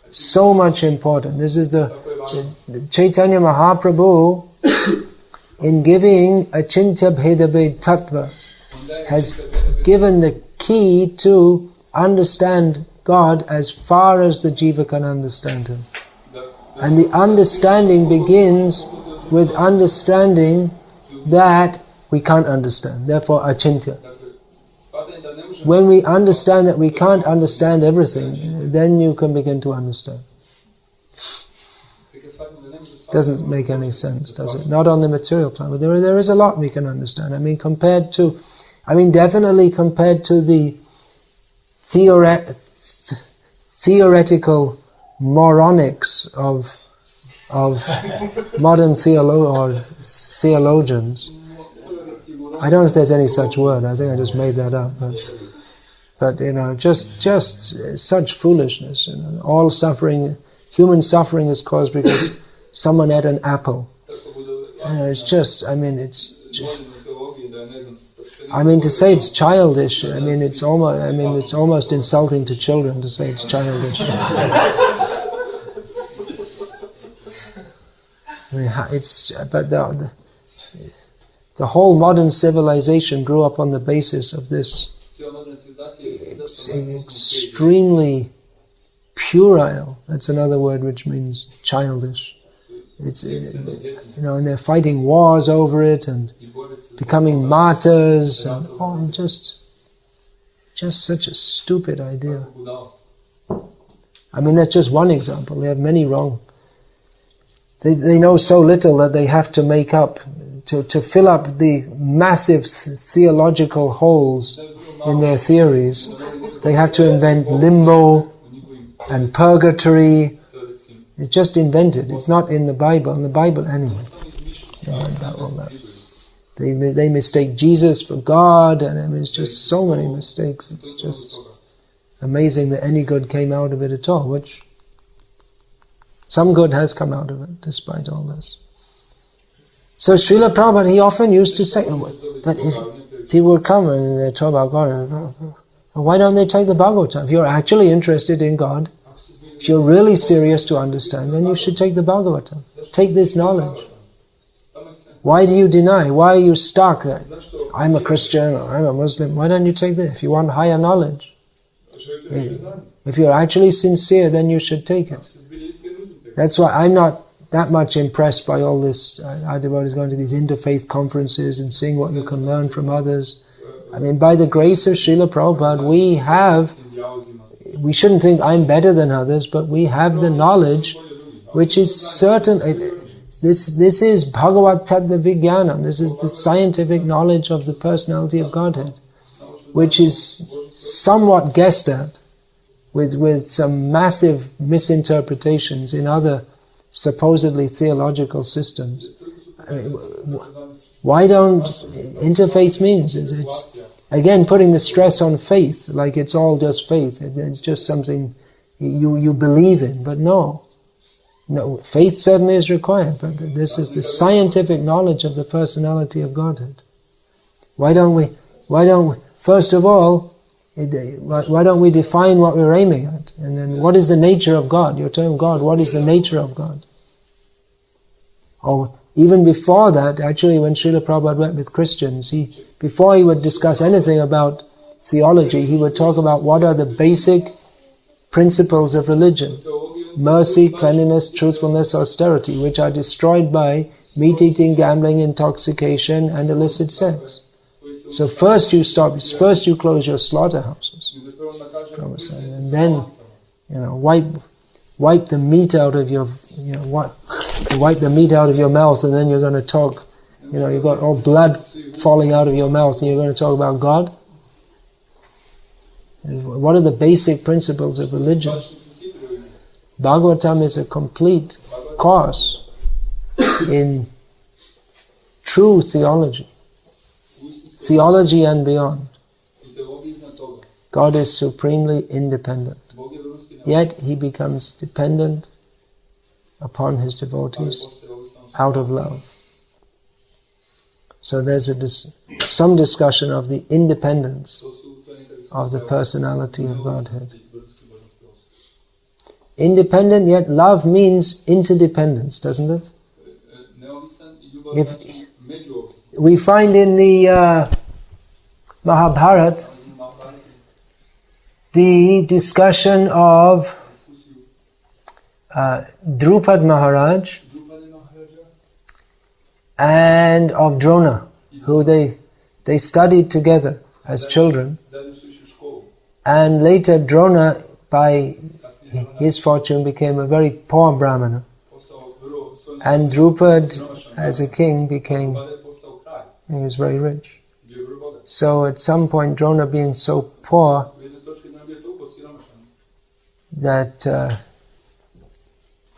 so much important. This is the Chaitanya Mahaprabhu, in giving achintya bhedabhed tattva, has given the key to understand God as far as the jiva can understand him. And the understanding begins with understanding that we can't understand. Therefore achintya. When we understand that we can't understand everything, then you can begin to understand. Doesn't make any sense, does it? Not on the material plane, but there is a lot we can understand. Definitely compared to the theoretical moronics of modern theologians. I don't know if there's any such word. I think I just made that up. But just such foolishness. All suffering, human suffering is caused because someone ate an apple. To say it's childish. It's almost insulting to children to say it's childish. The whole modern civilization grew up on the basis of this extremely puerile. That's another word which means childish. And they're fighting wars over it and becoming martyrs, and just such a stupid idea. That's just one example. They have many wrong. They know so little that they have to make up to fill up the massive theological holes in their theories. They have to invent limbo and purgatory. It's just invented. It's not in the Bible. In the Bible, anyway. About all that. They mistake Jesus for God, and I mean, it's just so many mistakes. It's just amazing that any good came out of it at all, which some good has come out of it, despite all this. So Srila Prabhupada, he often used to say that if people would come and they talk about God, why don't they take the Bhagavatam? If you're actually interested in God, if you're really serious to understand, then you should take the Bhagavatam. Take this knowledge. Why do you deny? Why are you stuck there? I'm a Christian or I'm a Muslim. Why don't you take this? If you want higher knowledge, if you're actually sincere, then you should take it. That's why I'm not that much impressed by all this. Our devotees going to these interfaith conferences and seeing what you can learn from others. I mean, by the grace of Srila Prabhupada, we shouldn't think I'm better than others, but we have the knowledge which is certain. This is Bhagavat Tattva Vijnanam. This is the scientific knowledge of the personality of Godhead, which is somewhat guessed at with some massive misinterpretations in other supposedly theological systems. I mean, why don't interfaith means it's again putting the stress on faith, like it's all just faith. It's just something you believe in, but no, faith certainly is required, but this is the scientific knowledge of the personality of Godhead. Why don't we, first of all, why don't we define what we're aiming at? And then what is the nature of God? You're telling God, what is the nature of God? Or even before that, actually when Srila Prabhupada went with Christians, before he would discuss anything about theology, he would talk about what are the basic principles of religion. Mercy, cleanliness, truthfulness, austerity, which are destroyed by meat eating, gambling, intoxication, and illicit sex. So first you close your slaughterhouses, and then wipe the meat out of your wipe the meat out of your mouth, and then you're going to talk. You've got all blood falling out of your mouth, and you're going to talk about God. And what are the basic principles of religion? Bhagavatam is a complete course in true theology and beyond. God is supremely independent, yet He becomes dependent upon His devotees out of love. So there's some discussion of the independence of the personality of Godhead. Independent, yet love means interdependence, doesn't it? If we find in the Mahabharata the discussion of Drupad Maharaj and of Drona, who they studied together as children, and later Drona, by his fortune, became a very poor Brahmana, and Drupad, as a king, he was very rich. So at some point, Drona, being so poor that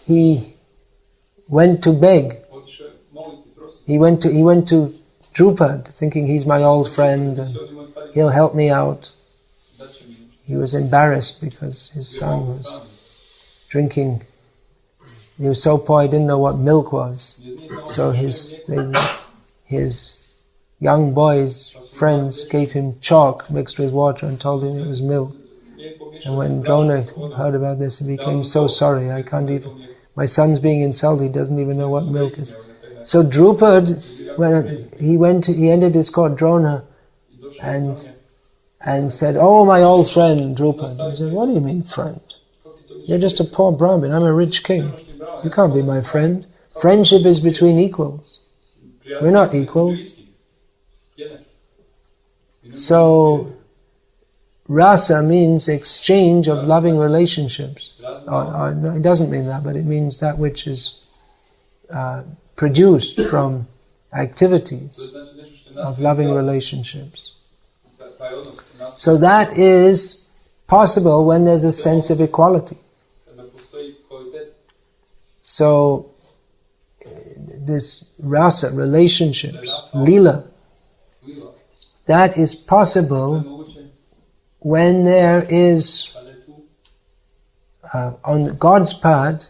he went to beg. He went to Drupad, thinking he's my old friend and he'll help me out. He was embarrassed because his son was drinking. He was so poor he didn't know what milk was. So his young boys, friends, gave him chalk mixed with water and told him it was milk. And when Drona heard about this, he became so sorry. My son's being insulted, he doesn't even know what milk is. So Drupad, when he entered his court, Drona, and said, "Oh, my old friend, Drupad." He said, "What do you mean, friend? You're just a poor Brahmin. I'm a rich king. You can't be my friend. Friendship is between equals. We're not equals." So, rasa means exchange of loving relationships. No, it doesn't mean that, but it means that which is produced from activities of loving relationships. So that is possible when there's a sense of equality. So, this rasa, relationships, lila, that is possible when there is, on God's part,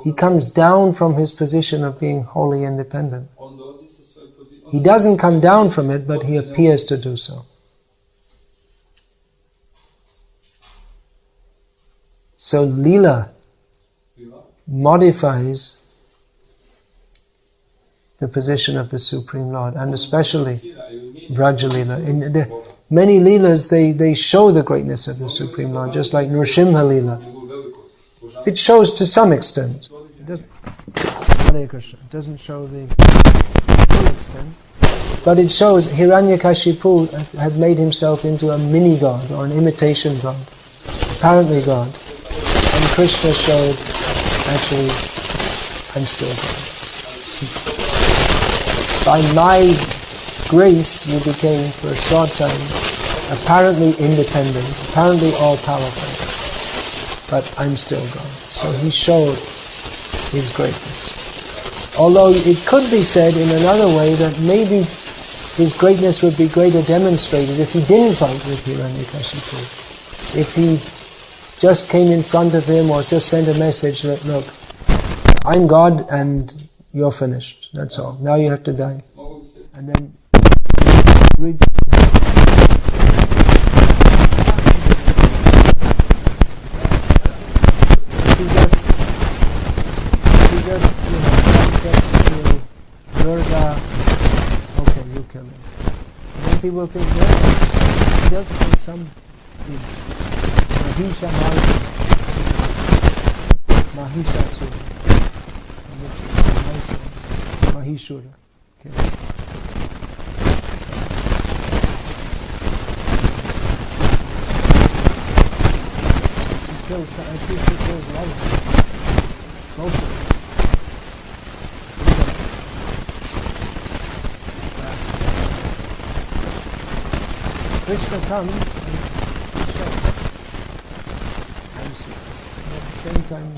He comes down from His position of being wholly independent. He doesn't come down from it, but He appears to do so. So lila modifies the position of the Supreme Lord, and especially Vraja Lila. In the many Leelas, they show the greatness of the Supreme Lord, just like Nrsimha Lila. It shows to some extent. It doesn't, Hare Krishna. It doesn't show the full extent. But it shows Hiranyakashipu had made himself into a mini-god, or an imitation god, apparently God. And Krishna showed, actually, I'm still God. By my grace, you became, for a short time, apparently independent, apparently all-powerful. But I'm still God. So He showed His greatness. Although it could be said in another way that maybe His greatness would be greater demonstrated if He didn't fight with Hiranyakashipu. If He just came in front of him or just sent a message that, look, I'm God and you're finished. That's all. Now you have to die. And then reads. He just says to Durga, okay, you kill him. And then people think, well, he does kill some people. Mahishasura. Mahishura. Okay. She kills, I think she kills a lot of them. Most of them. Krishna comes and shows. At the same time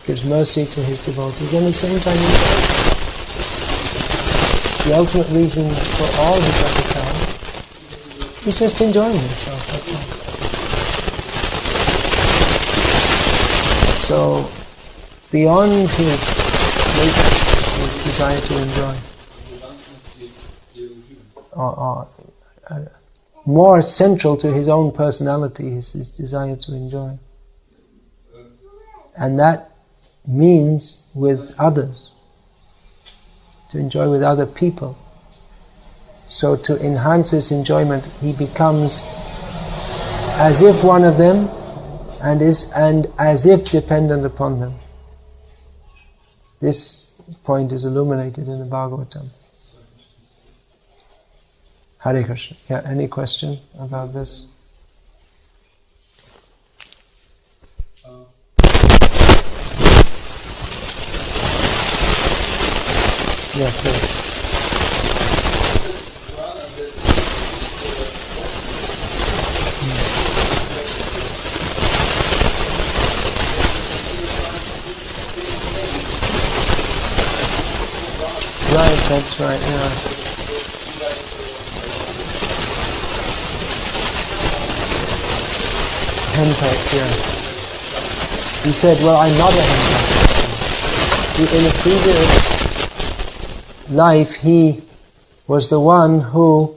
gives mercy to his devotees, and at the same time he enjoys them. The ultimate reasons for all his avatars is just enjoying himself, that's all. So, beyond his latest, his desire to enjoy, more central to his own personality is his desire to enjoy. And that means with others, to enjoy with other people. So to enhance his enjoyment, he becomes as if one of them and as if dependent upon them. This point is illuminated in the Bhagavatam. Hare Krishna. Yeah, any question about this? Yeah, please. Right, that's right, yeah. Henpecked, yeah. He said, well, I'm not a henpecked. In a previous life, he was the one who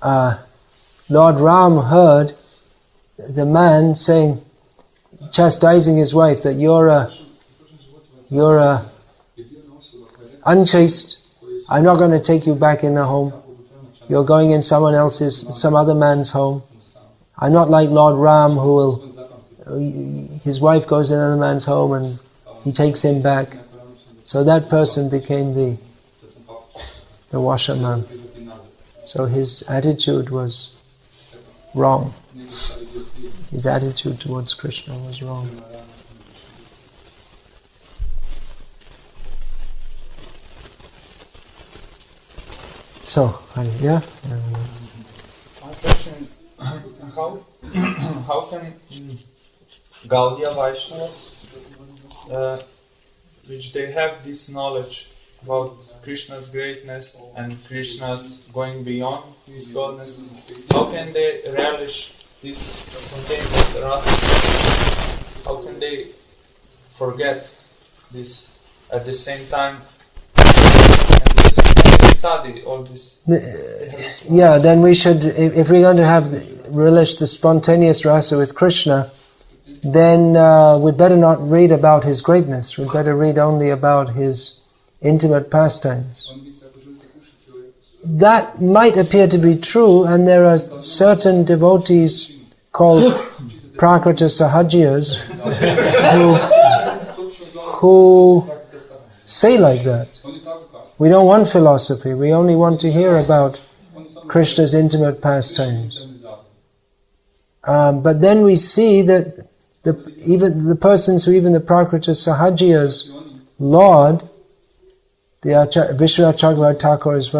Lord Ram heard the man saying, chastising his wife, that you're unchaste. I'm not going to take you back in the home. You're going in some other man's home. I'm not like Lord Ram, who will, his wife goes in another man's home and he takes him back. So that person became the washerman. So his attitude was wrong. His attitude towards Krishna was wrong. So, yeah? My question how can Gaudiya Vaishnavas, which they have this knowledge about Krishna's greatness and Krishna's going beyond his godness, how can they relish this spontaneous rasa? How can they forget this at the same time and study all this? Yeah, then we should, if we're going to have relish the spontaneous rasa with Krishna, then we'd better not read about his greatness. We'd better read only about his intimate pastimes. That might appear to be true, and there are certain devotees called Prakrita Sahajiyas who say like that. We don't want philosophy, we only want to hear about Krishna's intimate pastimes. But then we see that even the persons who even the Prakrita Sahajiyas laud, the Vishwanath Chakravarti Thakur is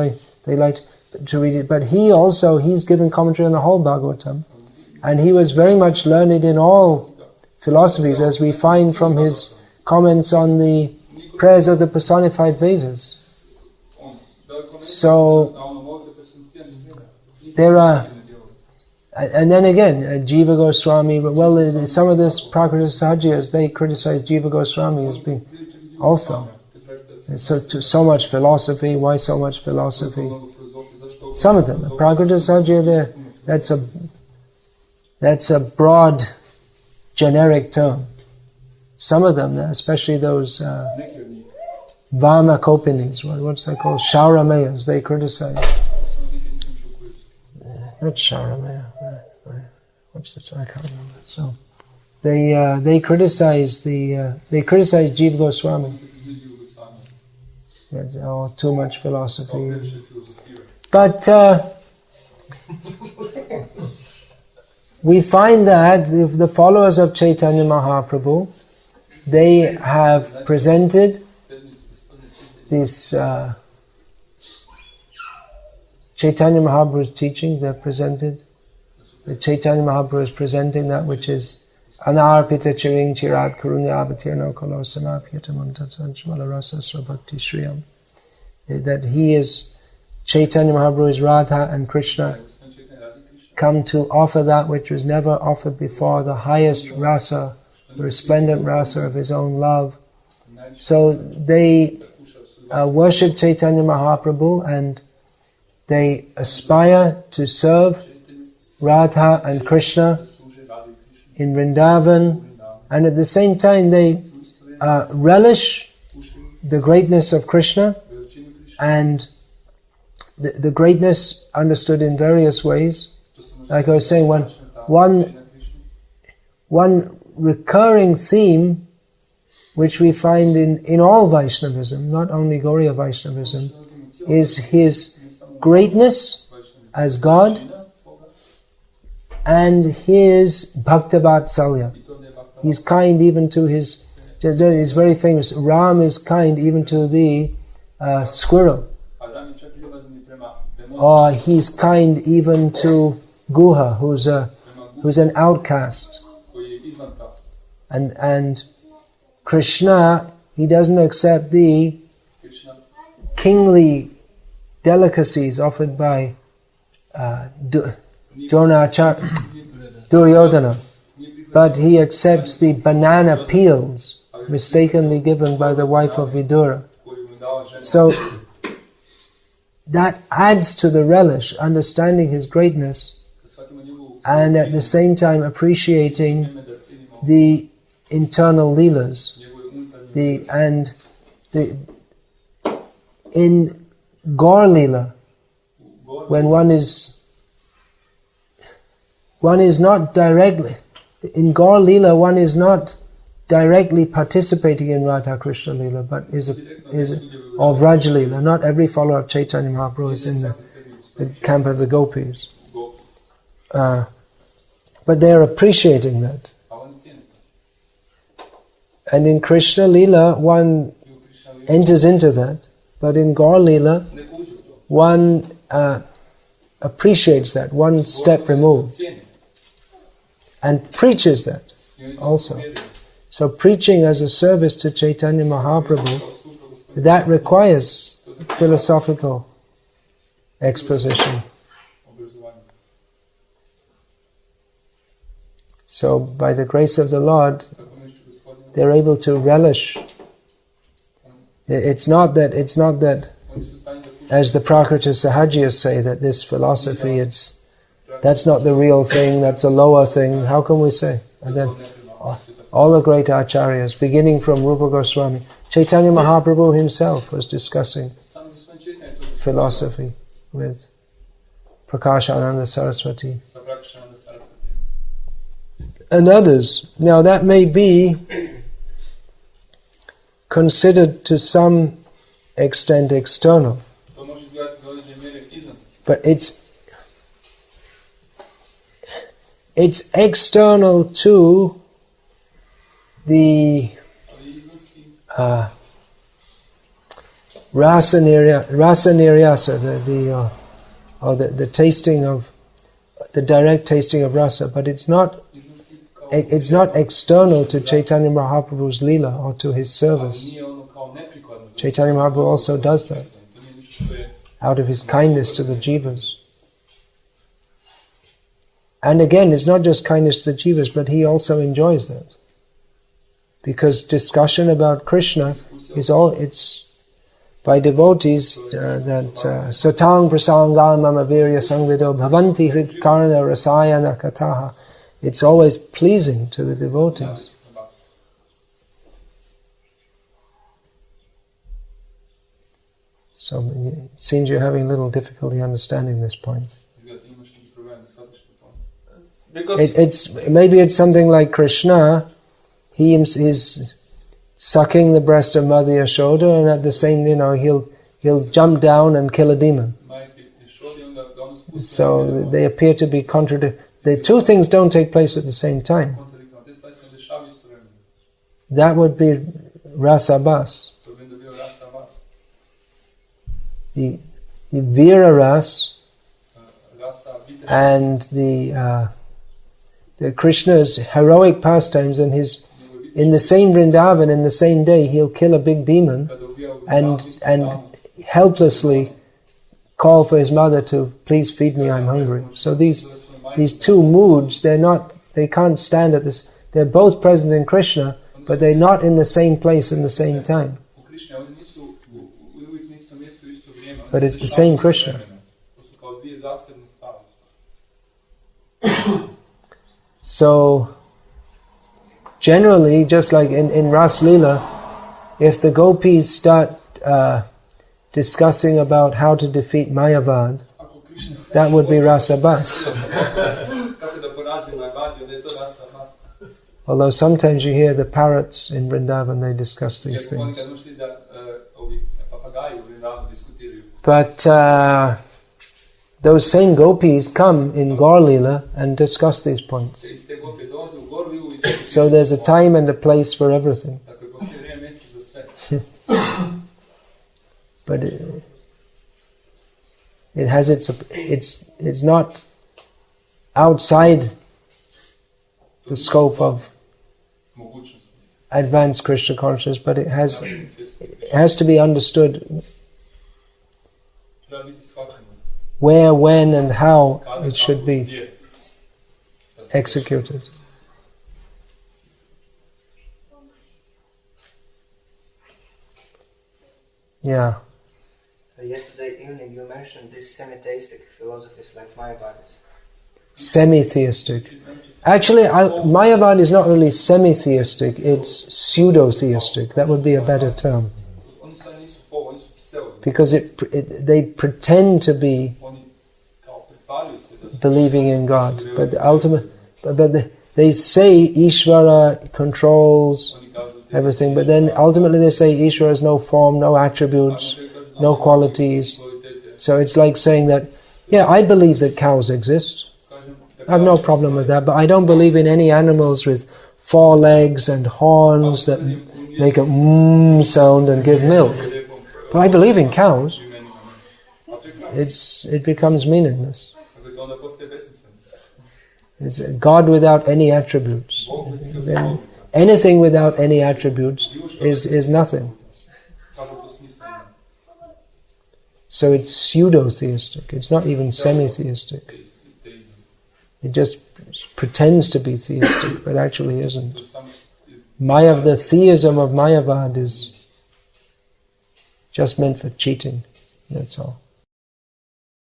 they like to read it, but he's given commentary on the whole Bhagavatam, and he was very much learned in all philosophies, as we find from his comments on the prayers of the personified Vedas. So there are, and then again, Jiva Goswami, well, some of this Prakrita Sahajiyas, they criticize Jiva Goswami as being also so much philosophy. Why so much philosophy? Some of them, Prakrita Sahaja, that's a broad, generic term. Some of them, especially those Vama Kopinis, what's that called? Shauramayas, they criticize. Not Shauramaya. What's the term? I can't remember. So they criticize Jiva Goswami. Too much philosophy. But we find that the followers of Chaitanya Mahaprabhu, they have presented this Chaitanya Mahaprabhu's teaching. The Chaitanya Mahaprabhu is presenting that which is Anarpita Chiring Chirat Karunya Avatirno Kalo Samapyata Muntatan Rasa Svabhakti Shriyam. That he is, Chaitanya Mahaprabhu is Radha and Krishna, come to offer that which was never offered before, the highest rasa, the resplendent rasa of his own love. So they worship Chaitanya Mahaprabhu and they aspire to serve Radha and Krishna in Vrindavan, and at the same time they relish the greatness of Krishna, and the greatness understood in various ways. Like I was saying, one recurring theme which we find in all Vaishnavism, not only Gauriya Vaishnavism, is his greatness as God and his Bhaktavatsalya. He's kind even to his, he's very famous, Ram is kind even to the squirrel. Or he's kind even to Guha, who's an outcast. And Krishna, he doesn't accept the kingly delicacies offered by Duryodhana, but he accepts the banana peels mistakenly given by the wife of Vidura. So that adds to the relish, understanding his greatness, and at the same time appreciating the internal leelas. In Gaur Leela, when one is not directly, in Gaur Leela one is not directly participating in Radha Krishna Leela, but or Vraj Leela. Not every follower of Chaitanya Mahaprabhu is in the camp of the gopis. But they are appreciating that. And in Krishna Leela, one enters into that, but in Gaur Leela, one appreciates that, one step removed. and preaches that also. So preaching as a service to Chaitanya Mahaprabhu, that requires philosophical exposition. So by the grace of the Lord, they're able to relish. It's not that, as the Prakriti Sahajias say, that this philosophy, that's not the real thing, that's a lower thing. How can we say? And then all the great acharyas, beginning from Rupa Goswami, Chaitanya Mahaprabhu himself was discussing philosophy with Prakashananda Saraswati and others. Now that may be considered to some extent external, but it's external to the rasa niryasa, the tasting of, the direct tasting of rasa, but it's not external to Chaitanya Mahaprabhu's lila or to his service. Chaitanya Mahaprabhu also does that out of his kindness to the jivas. And again, it's not just kindness to the jivas, but he also enjoys that. Because discussion about Krishna it's by devotees that satang prasangan mama virya sangvido bhavanti hrit karna rasayana kataha. It's always pleasing to the devotees. So it seems you're having a little difficulty understanding this point. Because maybe it's something like Krishna. He is sucking the breast of Mother Yashoda, and at the same, he'll jump down and kill a demon. So they appear to be contradictory. The two things don't take place at the same time. That would be rasabas. The Vira ras and the Krishna's heroic pastimes and in the same Vrindavan, in the same day, he'll kill a big demon and helplessly call for his mother to please feed me, I'm hungry. So these two moods, they can't stand at this. They're both present in Krishna, but they're not in the same place in the same time. But it's the same Krishna. So generally, just like in Ras Leela, if the gopis start discussing about how to defeat Mayavad, that would be rasabas. Although sometimes you hear the parrots in Vrindavan, they discuss these things. But those same gopis come in Gaur Leela and discuss these points. So there's a time and a place for everything. But it has it's not outside the scope of advanced Krishna consciousness, but it has to be understood where, when, and how it should be executed. Yeah. Yesterday evening you mentioned these semi-theistic philosophies like Mayavadis. Semi-theistic. Actually, Mayavad is not really semi-theistic, it's pseudo-theistic. That would be a better term. Because they pretend to be believing in God, but ultimately, they say Ishvara controls everything, but then ultimately they say Ishvara has no form, no attributes, no qualities. So it's like saying that, yeah, I believe that cows exist. I have no problem with that, but I don't believe in any animals with 4 legs and horns that make a sound and give milk. But I believe in cows. It becomes meaningless. It's a God without any attributes. Then anything without any attributes is nothing. So it's pseudo-theistic. It's not even semi-theistic. It just pretends to be theistic, but actually isn't. The theism of Mayavad is just meant for cheating. That's all.